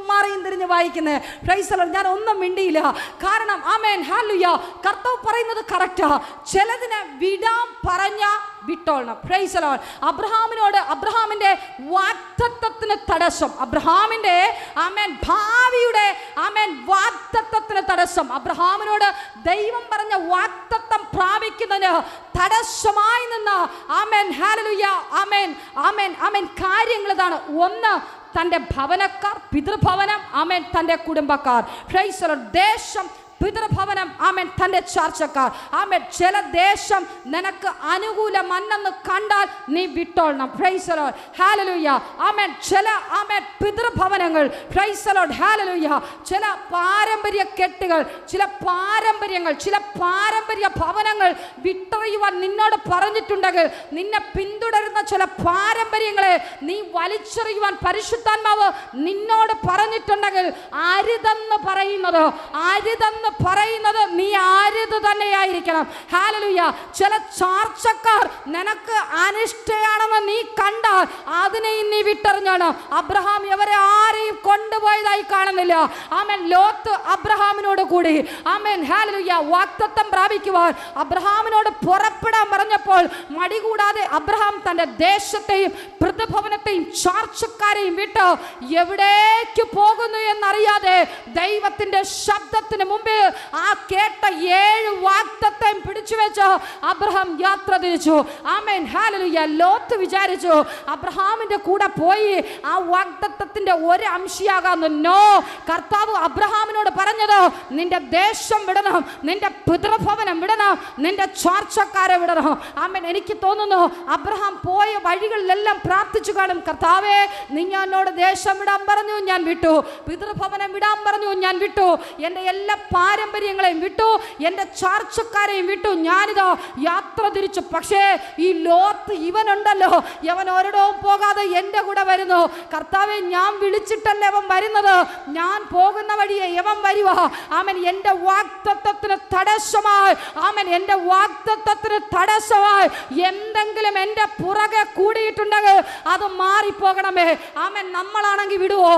വായിക്കുന്നത്? Price the Lord. ഞാൻ ഒന്നും മിണ്ടിയില്ല. കാരണം ആമേൻ ഹല്ലേലൂയ, കർത്താവ് പറയുന്നത് കറക്റ്റാ. ചിലതിനെ വിടാൻ പറഞ്ഞ വിട്ടോളണം. Praise the Lord. അബ്രഹാമിന്റെ വാഗ്ദത്തത്തിന് തടസ്സം, അബ്രഹാമിന്റെ ആമേൻ ഭാവിയുടെ ആമേൻ വാഗ്ദത്തത്തിന് തടസ്സം, അബ്രഹാമിനോട് ദൈവം പറഞ്ഞ വാഗ്ദത്തം പ്രാപിക്കുന്നതിന് തടസ്സമായി നിന്ന് ആമേൻ ഹല്ലേലൂയ ആമേൻ ആമേൻ ആമേൻ കാര്യങ്ങൾ ഇതാണ്. ഒന്ന്, തൻ്റെ ഭവനക്കാർ, പിതൃഭവനം, ആമേൻ തൻ്റെ കുടുംബക്കാർ. Price the Lord. ദേശം, പിതൃഭവനം, ആമേൻ തൻ്റെ ചാർച്ചക്കാർ. ആമേൻ. ചില ദേശം നിനക്ക് അനുകൂലമല്ലെന്ന് കണ്ടാൽ നീ വിട്ടോളണം. Praise the lord. ഹല്ലേലൂയ. ആമേൻ. ചില ആമേൻ പിതൃഭവനങ്ങൾ, പ്രൈസ് ദി ലോർഡ്. ഹല്ലേലൂയ. ചില പാരമ്പര്യ കെട്ടുകൾ, ചില പാരമ്പര്യ ഭവനങ്ങൾ വിട്ടറിയുവാൻ നിന്നോട് പറഞ്ഞിട്ടുണ്ടെങ്കിൽ, നിന്നെ പിന്തുടരുന്ന ചില പാരമ്പര്യങ്ങളെ നീ വലിച്ചെറിയുവാൻ പരിശുദ്ധാത്മാവ് നിന്നോട് പറഞ്ഞിട്ടുണ്ടെങ്കിൽ, അരുതെന്ന് പറയുന്നത് നീ അരുത് തന്നെയായിരിക്കണം. ഹല്ലേലൂയ. ചില ചാർച്ചക്കാർ നിനക്ക് അനിഷ്ടയാണെന്ന് നീ കണ്ടാൽ അതിനെയും നീ വിട്ടെറിഞ്ഞോണം. അബ്രഹാം ഇവരെ ആരെയും കൊണ്ടുപോയതായി കാണുന്നില്ല. ആമേൻ. ലോത്ത് അബ്രഹാമിനോട് കൂടി ആമേൻ ഹല്ലേലൂയ വാഗ്ദത്തം പ്രാപിക്കുവാൻ അബ്രഹാമിനോട് പുറപ്പെടാൻ പറഞ്ഞപ്പോൾ മടി കൂടാതെ അബ്രഹാം തൻ്റെ ദേശത്തെയും പിതൃഭവനത്തെയും ചാർച്ചക്കാരെയും വിട്ട് എവിടേക്ക് പോകുന്നു എന്നറിയാതെ ദൈവത്തിന്റെ ശബ്ദത്തിന് മുമ്പിൽ ആ കേട്ട 7 വാഗ്ദത്തം പിടിച്ചു വെച്ച് അബ്രഹാം യാത്ര തിരിച്ചു. Amen hallelujah. ലോത്ത് വിചാരിച്ചു അബ്രഹാമിന്റെ കൂടെ പോയി ആ വാഗ്ദത്തത്തിന്റെ ഒരു അംശിയാകാന്ന്. നോ. കർത്താവ് അബ്രഹാമിനോട് പറഞ്ഞത്, നിന്റെ ദേശം വിടണം, നിന്റെ പിതൃഭവനം വിടണം, നിന്റെ ചാർച്ചക്കാരെ വിടണം. ആമേൻ. എനിക്ക് തോന്നുന്നു അബ്രഹാം പോയ വഴികളിലെല്ലാം പ്രാർത്ഥിച്ചു കാണും, കർത്താവേ, നീ എന്നോട് ദേശം വിടാൻ പറഞ്ഞു, ഞാൻ വിട്ടു. പിതൃഭവനം വിടാൻ പറഞ്ഞു, ഞാൻ വിട്ടു. എൻ്റെ എല്ലാ പാരമ്പര്യങ്ങളെയും വിട്ടു, എൻ്റെ ചാർച്ചക്കാരെയും വിട്ടു. ഞാനിതാ യാത്ര തിരിച്ചു. പക്ഷേ ഈ ലോത്ത് ഇവനുണ്ടല്ലോ, ഇവൻ ഒരിടവും പോകാതെ എൻ്റെ കൂടെ വരുന്നു. കർത്താവെ, ഞാൻ വിളിച്ചിട്ടല്ലേ അവൻ വരുന്നത്, ഞാൻ പോകുന്ന വഴിയെ ഇവൻ വരുക. ആമൻ. എൻ്റെ വാഗ്ദത്തത്തിന് തടസ്സമായി, ആമൻ, എൻ്റെ വാഗ്ദത്തത്തിന് തടസ്സമായി എന്തെങ്കിലും എൻ്റെ പുറകെ കൂടിയിട്ടുണ്ടെങ്കിൽ അത് മാറിപ്പോകണമേ. ആമൻ. നമ്മളാണെങ്കിൽ വിടുവോ?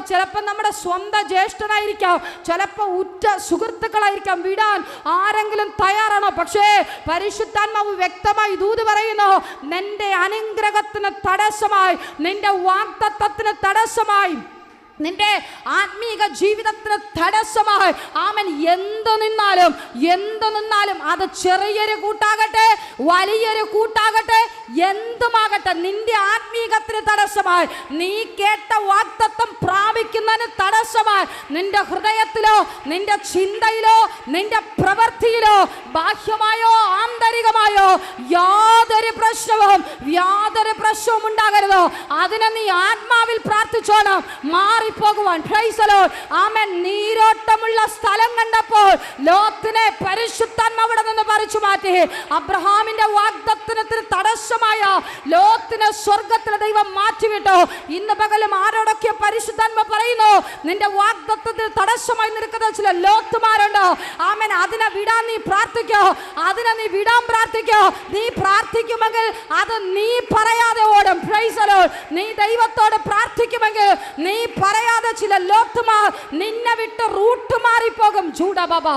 ചിലപ്പോൾ നമ്മുടെ സ്വന്തം ജ്യേഷ്ഠനായിരിക്കാം, ചിലപ്പോൾ ഉറ്റ സുഹൃത്തുക്കളായിരിക്കാം. വിടാൻ ആരെങ്കിലും തയ്യാറാണോ? പക്ഷേ പരിശുദ്ധാത്മാവ് വ്യക്തമായി ദൂത് പറയുന്നു, നിന്റെ അനുഗ്രഹത്തിന് തടസ്സമായി, നിന്റെ വാഗ്ദത്തത്തിന് തടസ്സമായി, നിന്റെ ആത്മീക ജീവിതത്തിന് തടസ്സമായി ആമൻ എന്തു നിന്നാലും അത് ചെറിയൊരു കൂട്ടാകട്ടെ വലിയൊരു കൂട്ടാകട്ടെ എന്തുമാകട്ടെ, നിന്റെ ആത്മീകത്തിന് തടസ്സമായി, നീ കേട്ട വാഗ്ദത്തം പ്രാപിക്കുന്നതിന് തടസ്സമായി, നിന്റെ ഹൃദയത്തിലോ നിന്റെ ചിന്തയിലോ നിന്റെ പ്രവൃത്തിയിലോ ബാഹ്യമായോ ആന്തരികമായോ യാതൊരു പ്രശ്നവും ഉണ്ടാകരുത്. അതിനെ നീ ആത്മാവിൽ പ്രാർത്ഥിച്ചോണം മാറിപ്പോകുവാൻ. Praise the lord. ആമേൻ. നീരോട്ടമുള്ള സ്ഥലം കണ്ടപ്പോൾ ലോത്തിനെ പരിശുദ്ധാത്മാവ് അവിടെ നിന്ന് പറിച്ചു മാറ്റി. അബ്രഹാമിന്റെ വാഗ്ദത്തത്തിന് തടസ്സമായ ലോത്തിനെ സ്വർഗത്തിലെ ദൈവം മാറ്റിവിട്ടു. ഇന്ന് പകലും ആരോടൊക്കെ പരിശുദ്ധാത്മാവ് പറയുന്നു, നിന്റെ വാഗ്ദത്തത്തിന് തടസ്സമായി നിൽക്കുന്ന ചില ലോത്തുമാരുണ്ട്. ആമേൻ. അതിനെ വിടാൻ നീ പ്രാർത്ഥിക്കോ, നീ പ്രാർത്ഥിക്കുമെങ്കിൽ അത് നീ പറയാതെ ഓടും. Price the Lord. നീ ദൈവത്തോട് പ്രാർത്ഥിക്കുമെങ്കിൽ നീ പറയാതെ ചില ലോത്തുമാർ നിന്നെ വിട്ട് റൂട്ട് മാറിപ്പോകും. ജൂഡബബ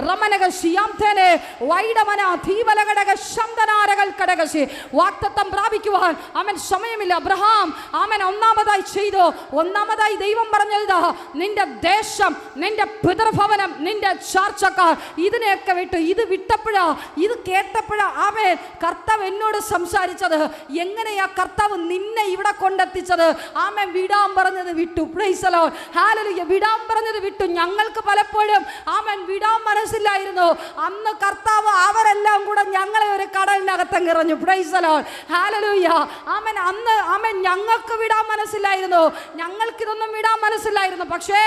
റമനക ശിയാംതേനെ വൈഡമന ധീവലഘടക ശബ്ദനാരകൾ കടകശി വാഗ്ദത്തം പ്രാപിക്കുവാൻ അവൻ സമയമില്ല. അബ്രഹാം അവൻ ഒന്നാമതായി ദൈവം പറഞ്ഞതാ, നിന്റെ ദേശം, നിന്റെ പിതൃഭവനം, നിന്റെ ചാർച്ചക്കാർ, ഇതിനെയൊക്കെ വിട്ടു. ഇത് വിട്ടപ്പോഴാ, ഇത് കേട്ടപ്പോഴാ അവൻ കർത്താവ് എന്നോട് സംസാരിച്ചത്. എങ്ങനെയാ കർത്താവ് നിന്നെ ഇവിടെ കൊണ്ടെത്തിച്ചത്? ആമേൻ. വിടാൻ പറഞ്ഞത് വിട്ടു. Price the lord. ഹല്ലേലൂയ. വിടാൻ പറഞ്ഞത് വിട്ടു. ഞങ്ങൾക്ക് പലപ്പോഴും ആമേൻ വിടാൻ മനസ്സില്ലായിരുന്നു. അന്ന് കർത്താവ് അവരെല്ലാം കൂടെ ഞങ്ങളെ ഒരു കടലിനകത്ത് എടുത്തങ്ങിറഞ്ഞു. പ്രൈസ് ദി ലോർഡ്, ഹല്ലേലൂയ. ആമേൻ. അന്ന് ആമേൻ ഞങ്ങൾക്ക് വിടാൻ മനസ്സിലായിരുന്നു, ഞങ്ങൾക്കിതൊന്നും വിടാൻ മനസ്സിലായിരുന്നു. പക്ഷേ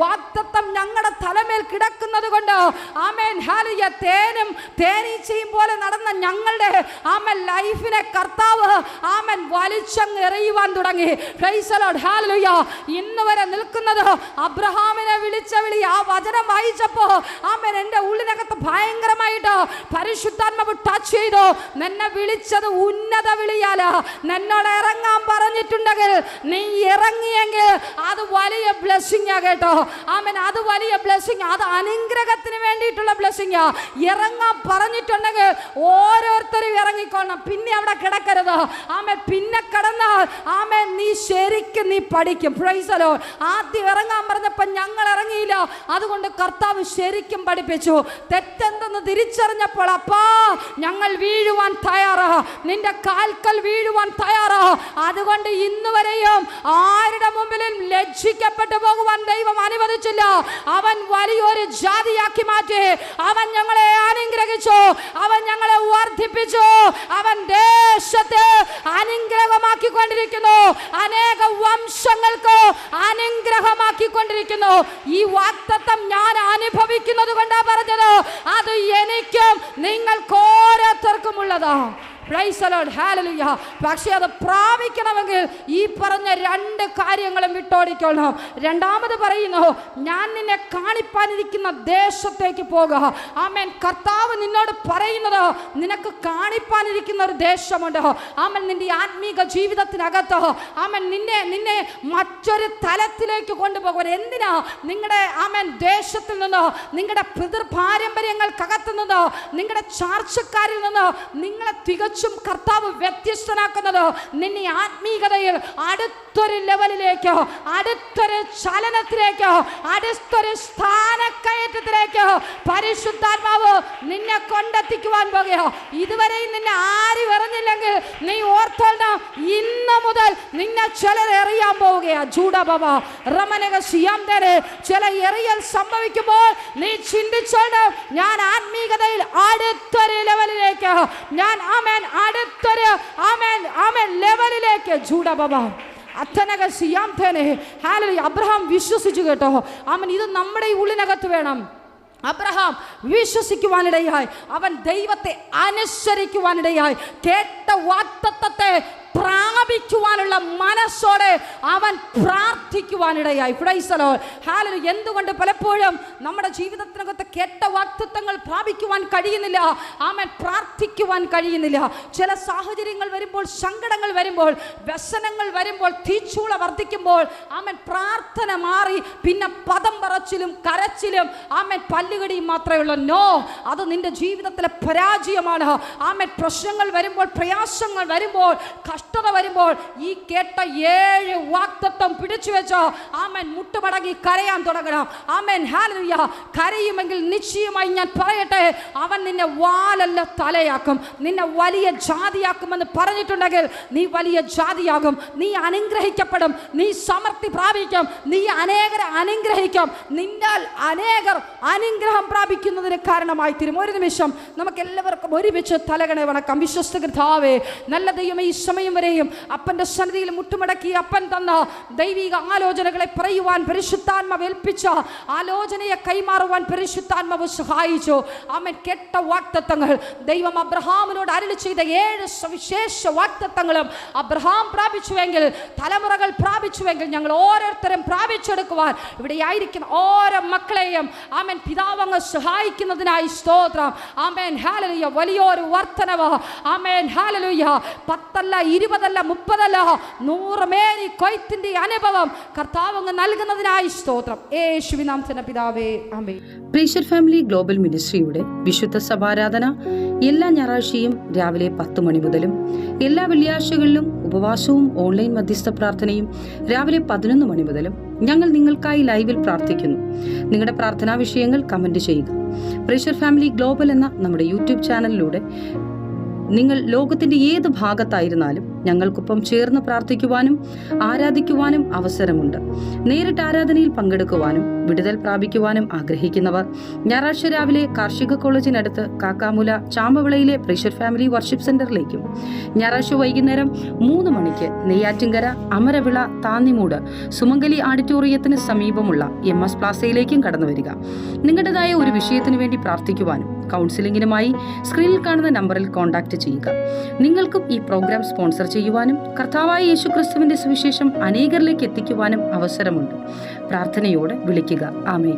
വാഗ്ദത്തം ഞങ്ങളുടെ തലമേൽ കിടക്കുന്നത് കൊണ്ട് ആമേൻ ഹല്ലേലൂയ, തേനും തേനീച്ചയും പോലെ നടന്ന ഞങ്ങളുടെ ആമേൻ ലൈഫിനെ കർത്താവ് ആമേൻ വലിച്ചങ്ങ് എറിയുവാൻ തുടങ്ങി. Price the lord, hallelujah. ഇന്ന് വരെ നിൽക്കുന്നത് അബ്രഹാമിനെ വിളിച്ച വിളി. ആ വചനം വായിച്ചപ്പോ ആമേൻ എൻ്റെ ഉള്ളിനകത്ത് ഭയങ്കരമായിട്ട് പരിശുദ്ധാത്മാവ് ടച്ച് ചെയ്തു. നിന്നെ വിളിച്ചത് ഉന്നത വിളിയാല. നിന്നോട് ഇറങ്ങാൻ പറഞ്ഞിട്ടുണ്ടെങ്കിൽ നീ ഇറങ്ങിയെങ്കിൽ അത് വലിയ ബ്ലെസ്സിംഗ് ആ കേട്ടോ. ആമേൻ, അത് വലിയ ബ്ലെസ്സിംഗ്, അത് അനുഗ്രഹത്തിന് വേണ്ടിയിട്ടുള്ള ബ്ലെസ്സിംഗ്. ഇറങ്ങാൻ പറഞ്ഞിട്ടുണ്ടെങ്കിൽ ഓരോരുത്തരും ഇറങ്ങിക്കൊള്ളണം. പിന്നെ അവിടെ കിടക്കരുത്. ആമേൻ, പിന്നെ കിടന്നാൽ ആമേൻ നീ ശരിക്കും നീ പഠിക്കും. Price the Lord. ആദ്യം ഇറങ്ങാൻ പറഞ്ഞപ്പോൾ ഞങ്ങൾ ഇറങ്ങിയില്ല, അതുകൊണ്ട് കർത്താവ് ശരിക്കും പഠിപ്പിച്ചു. തെറ്റെന്തെന്ന് തിരിച്ചറിഞ്ഞപ്പോൾ അപ്പാ ഞങ്ങൾ വീഴുവാൻ തയ്യാറാ, നിന്റെ കാൽക്കൽ വീഴുവാൻ തയ്യാറാ. അതുകൊണ്ട് ഇന്ന് വരെയും ആരുടെ മുമ്പിലും ലജ്ജിക്കപ്പെട്ടു പോകുവാൻ ദൈവം അനുവദിച്ചില്ല. അവൻ വലിയൊരു ജാതിയാക്കി മാറ്റി. അവൻ ഞങ്ങളെ അനുഗ്രഹിച്ചു, അവൻ ഞങ്ങളെ വർദ്ധിപ്പിച്ചു. അവൻ ദേശത്തെ അനുഗ്രഹമാക്കിക്കൊണ്ടിരിക്കുന്നു, അനേക വംശങ്ങൾക്ക് അനുഗ്രഹമാക്കിക്കൊണ്ടിരിക്കുന്നു. ഈ വാഗ്ദത്തം ഞാൻ അനുഭവിക്കുന്നത് കൊണ്ടാ പറഞ്ഞത്, അത് എനിക്കും നിങ്ങൾക്ക് ഓരോരുത്തർക്കും ഉള്ളതാ. Price the lord, hallelujah. പക്ഷേ അത് പ്രാപിക്കണമെങ്കിൽ ഈ പറഞ്ഞ രണ്ട് കാര്യങ്ങളും വിട്ടോടിക്കണം. രണ്ടാമത് പറയുന്നു, ഞാൻ നിന്നെ കാണിപ്പാനിരിക്കുന്ന ദേശത്തേക്ക് പോകുക. ആമേൻ. കർത്താവ് നിന്നോട് പറയുന്നത് നിനക്ക് കാണിപ്പാനിരിക്കുന്ന ഒരു ദേശമുണ്ട്. ആമേൻ, നിന്റെ ആത്മീക ജീവിതത്തിനകത്ത് ആമേൻ നിന്നെ മറ്റൊരു തലത്തിലേക്ക് കൊണ്ടുപോകുവാൻ. എന്തിനാ? നിങ്ങളുടെ ആമേൻ ദേശത്തിൽ നിന്ന്, നിങ്ങളുടെ പിതൃ പാരമ്പര്യങ്ങൾക്കകത്തു നിന്ന്, നിങ്ങളുടെ ചാർച്ചക്കാരിൽ നിന്ന് നിങ്ങളെ തികച്ചും കർത്താവ് വ്യത്യസ്തനാക്കുന്നത് നിന്നെ ആത്മീകതയിൽ അടുത്തൊരു ലെവലിലേക്ക്, അടുത്തൊരു ചലനത്തിലേക്ക്, അടുത്തൊരു സ്ഥാനക്കയറ്റത്തിലേക്ക് പരിശുദ്ധാത്മാവ് നിന്നെ കൊണ്ടെത്തിക്കുവാൻ പോകുക. ഇതുവരെയും നിന്നെ ആരും എറിഞ്ഞില്ലെങ്കിൽ നീ ഓർത്തോണം, ഇന്ന് മുതൽ നിന്നെ ചിലർ എറിയാൻ പോവുകയാ. ജൂഡബബ റമനക സിയാംതരെ ചില എറിയൽ സംഭവിക്കുമ്പോൾ നീ ചിന്തിച്ചോണം, ഞാൻ ആത്മീകതയിൽ അടുത്തൊരു ലെവലിലേക്ക്, ഞാൻ ആമേൻ അടുത്തൊരു ആമേൻ ആമേൻ ലെവലിലേക്ക്. ജൂഡബബ അത്തനക സിയാംതനെ. ഹല്ലേലൂയ. അബ്രഹാം വിശ്വസിച്ചു കേട്ടോ. ആമേൻ. ഇത് നമ്മുടെ ഉള്ളിനകത്ത് വേണം. അബ്രഹാം വിശ്വസിക്കുവാനിടയായി, അവൻ ദൈവത്തെ അനുസരിക്കുവാനിടയായി, കേട്ട വാഗ്ദത്തത്തെ പ്രാപിക്കുവാനുള്ള മനസ്സോടെ അവൻ പ്രാർത്ഥിക്കുവാനിടയായി. പ്രൈസ് ദി ലോർഡ്, ഹല്ലേലൂയ. എന്തുകൊണ്ട് പലപ്പോഴും നമ്മുടെ ജീവിതത്തിനകത്ത് കേട്ട വാഗ്ദത്തങ്ങൾ പ്രാപിക്കുവാൻ കഴിയുന്നില്ല, ആമേൻ, പ്രാർത്ഥിക്കുവാൻ കഴിയുന്നില്ല? ചില സാഹചര്യങ്ങൾ വരുമ്പോൾ, സങ്കടങ്ങൾ വരുമ്പോൾ, വ്യസനങ്ങൾ വരുമ്പോൾ, തീച്ചൂള വർദ്ധിക്കുമ്പോൾ ആമേൻ പ്രാർത്ഥന മാറി പിന്നെ പദം പറച്ചിലും കരച്ചിലും ആമേൻ പല്ലുകടിയും മാത്രമേ ഉള്ളൂ. നോ, അത് നിന്റെ ജീവിതത്തിലെ പരാജയമാണ്. ആമേൻ, പ്രശ്നങ്ങൾ വരുമ്പോൾ, പ്രയാസങ്ങൾ വരുമ്പോൾ, കഷ്ടത വരുമ്പോൾ ഈ കേട്ട 7 വാഗ്ദത്തം പിടിച്ചു വെച്ചോ ആമേൻ മുട്ടുമടങ്ങി കരയാൻ തുടങ്ങണം. ആമേൻ, ഹല്ലേലൂയ. കരയുമെങ്കിൽ നിശ്ചയമായി ഞാൻ പറയട്ടെ, അവൻ നിന്നെ വാലല്ല തലയാക്കും, നിന്നെ വലിയ ജാതിയാക്കുമെന്ന് പറഞ്ഞിട്ടുണ്ടെങ്കിൽ നീ വലിയ ജാതിയാകും. നീ അനുഗ്രഹിക്കപ്പെടും, നീ സമൃദ്ധി പ്രാപിക്കും, നീ അനേകരെ അനുഗ്രഹിക്കും, നിന്നാൽ അനേകർ അനുഗ്രഹം പ്രാപിക്കുന്നതിന് കാരണമായി തീരും. ഒരു നിമിഷം നമുക്ക് എല്ലാവർക്കും ഒരുമിച്ച് തലകണ വണക്കം. വിശ്വസ്ത കർത്താവേ, നല്ല ദൈവമേ, ഈ സമയം വരെയും അപ്പന്റെ സന്നിധിയിൽ മുട്ടുമടക്കി അപ്പൻ തന്ന ദൈവിക ആലോചനകളെ പറയുവാൻ പരിശുദ്ധാത്മാവ് ഏൽപ്പിച്ച ആലോചനയെ കൈമാറുവാൻ പരിശുദ്ധാത്മാവ് സഹായിച്ചു. ആമേൻ. കേട്ട വാഗ്ദത്തങ്ങൾ ദൈവം അബ്രഹാമിനോട് അരുളി ചെയ്ത 7 സവിശേഷ വാഗ്ദത്തങ്ങളും അബ്രഹാം പ്രാപിച്ചുവെങ്കിൽ, തലമുറകൾ പ്രാപിച്ചുവെങ്കിൽ, ഞങ്ങൾ ഓരോരുത്തരും പ്രാപിച്ചെടുക്കുവാൻ ഇവിടെ ആയിരിക്കുന്ന ഓരോ മക്കളെയും ആമേൻ പിതാവങ്ങ് സഹായിക്കുന്നതിനായി സ്തോത്രം. ആമേൻ, ഹല്ലേലൂയ. വലിയൊരു വർധനവ്. ആമേൻ, ഹല്ലേലൂയ. 10 അല്ല, 20 അല്ല, 30 അല്ല, 100 മേനി കൊയ്ത്തിന്റെ അനുഭവം കർത്താവ് നൽകുന്നതിനായി സ്തോത്രം. യേശുവിൻ നാമത്തിൽ പിതാവേ, ആമേൻ. പ്രീഷർ ഫാമിലി ഗ്ലോബൽ മിനിസ്ട്രിയുടെ വിശുദ്ധ സഭാരാധന എല്ലാ ഞായറാഴ്ചയും രാവിലെ 10 മണി മുതലും എല്ലാ വെള്ളിയാഴ്ചകളിലും ഉപവാസവും ഓൺലൈൻ മധ്യസ്ഥ പ്രാർത്ഥനയും രാവിലെ 11 മണി മുതലും ഞങ്ങൾ നിങ്ങൾക്കായി ലൈവിൽ പ്രാർത്ഥിക്കുന്നു. നിങ്ങളുടെ പ്രാർത്ഥനാ വിഷയങ്ങൾ കമന്റ് ചെയ്യുക. പ്രീഷർ ഫാമിലി ഗ്ലോബൽ എന്ന നമ്മുടെ യൂട്യൂബ് ചാനലിലൂടെ നിങ്ങൾ ലോകത്തിന്റെ ഏത് ഭാഗത്തായിരുന്നാലും ഞങ്ങൾക്കൊപ്പം ചേർന്ന് പ്രാർത്ഥിക്കുവാനും ആരാധിക്കുവാനും അവസരമുണ്ട്. നേരിട്ട് ആരാധനയിൽ പങ്കെടുക്കുവാനും വിടുതൽ പ്രാപിക്കുവാനും ആഗ്രഹിക്കുന്നവർ ഞായറാഴ്ച രാവിലെ കാർഷിക കോളേജിനടുത്ത് കാക്കാമുല ചാമ്പവിളയിലെ പ്രഷർ ഫാമിലി വർഷിപ്പ് സെന്ററിലേക്കും ഞായറാഴ്ച വൈകുന്നേരം 3 മണിക്ക് നെയ്യാറ്റിൻകര അമരവിള താന്നിമൂട് സുമംഗലി ഓഡിറ്റോറിയത്തിന് സമീപമുള്ള MS പ്ലാസയിലേക്കും കടന്നു വരിക. നിങ്ങളുടേതായ ഒരു വിഷയത്തിനു വേണ്ടി പ്രാർത്ഥിക്കുവാനും കൗൺസിലിംഗിനുമായി സ്ക്രീനിൽ കാണുന്ന നമ്പറിൽ കോൺടാക്ട് ചെയ്യുക. നിങ്ങൾക്കും ഈ പ്രോഗ്രാം സ്പോൺസർ ചെയ്യുവാനും കർത്താവായ യേശുക്രിസ്തുവിന്റെ സുവിശേഷം അനേകരിലേക്ക് എത്തിക്കുവാനും അവസരമുണ്ട്. പ്രാർത്ഥനയോടെ വിളിക്കുക. ആമേൻ.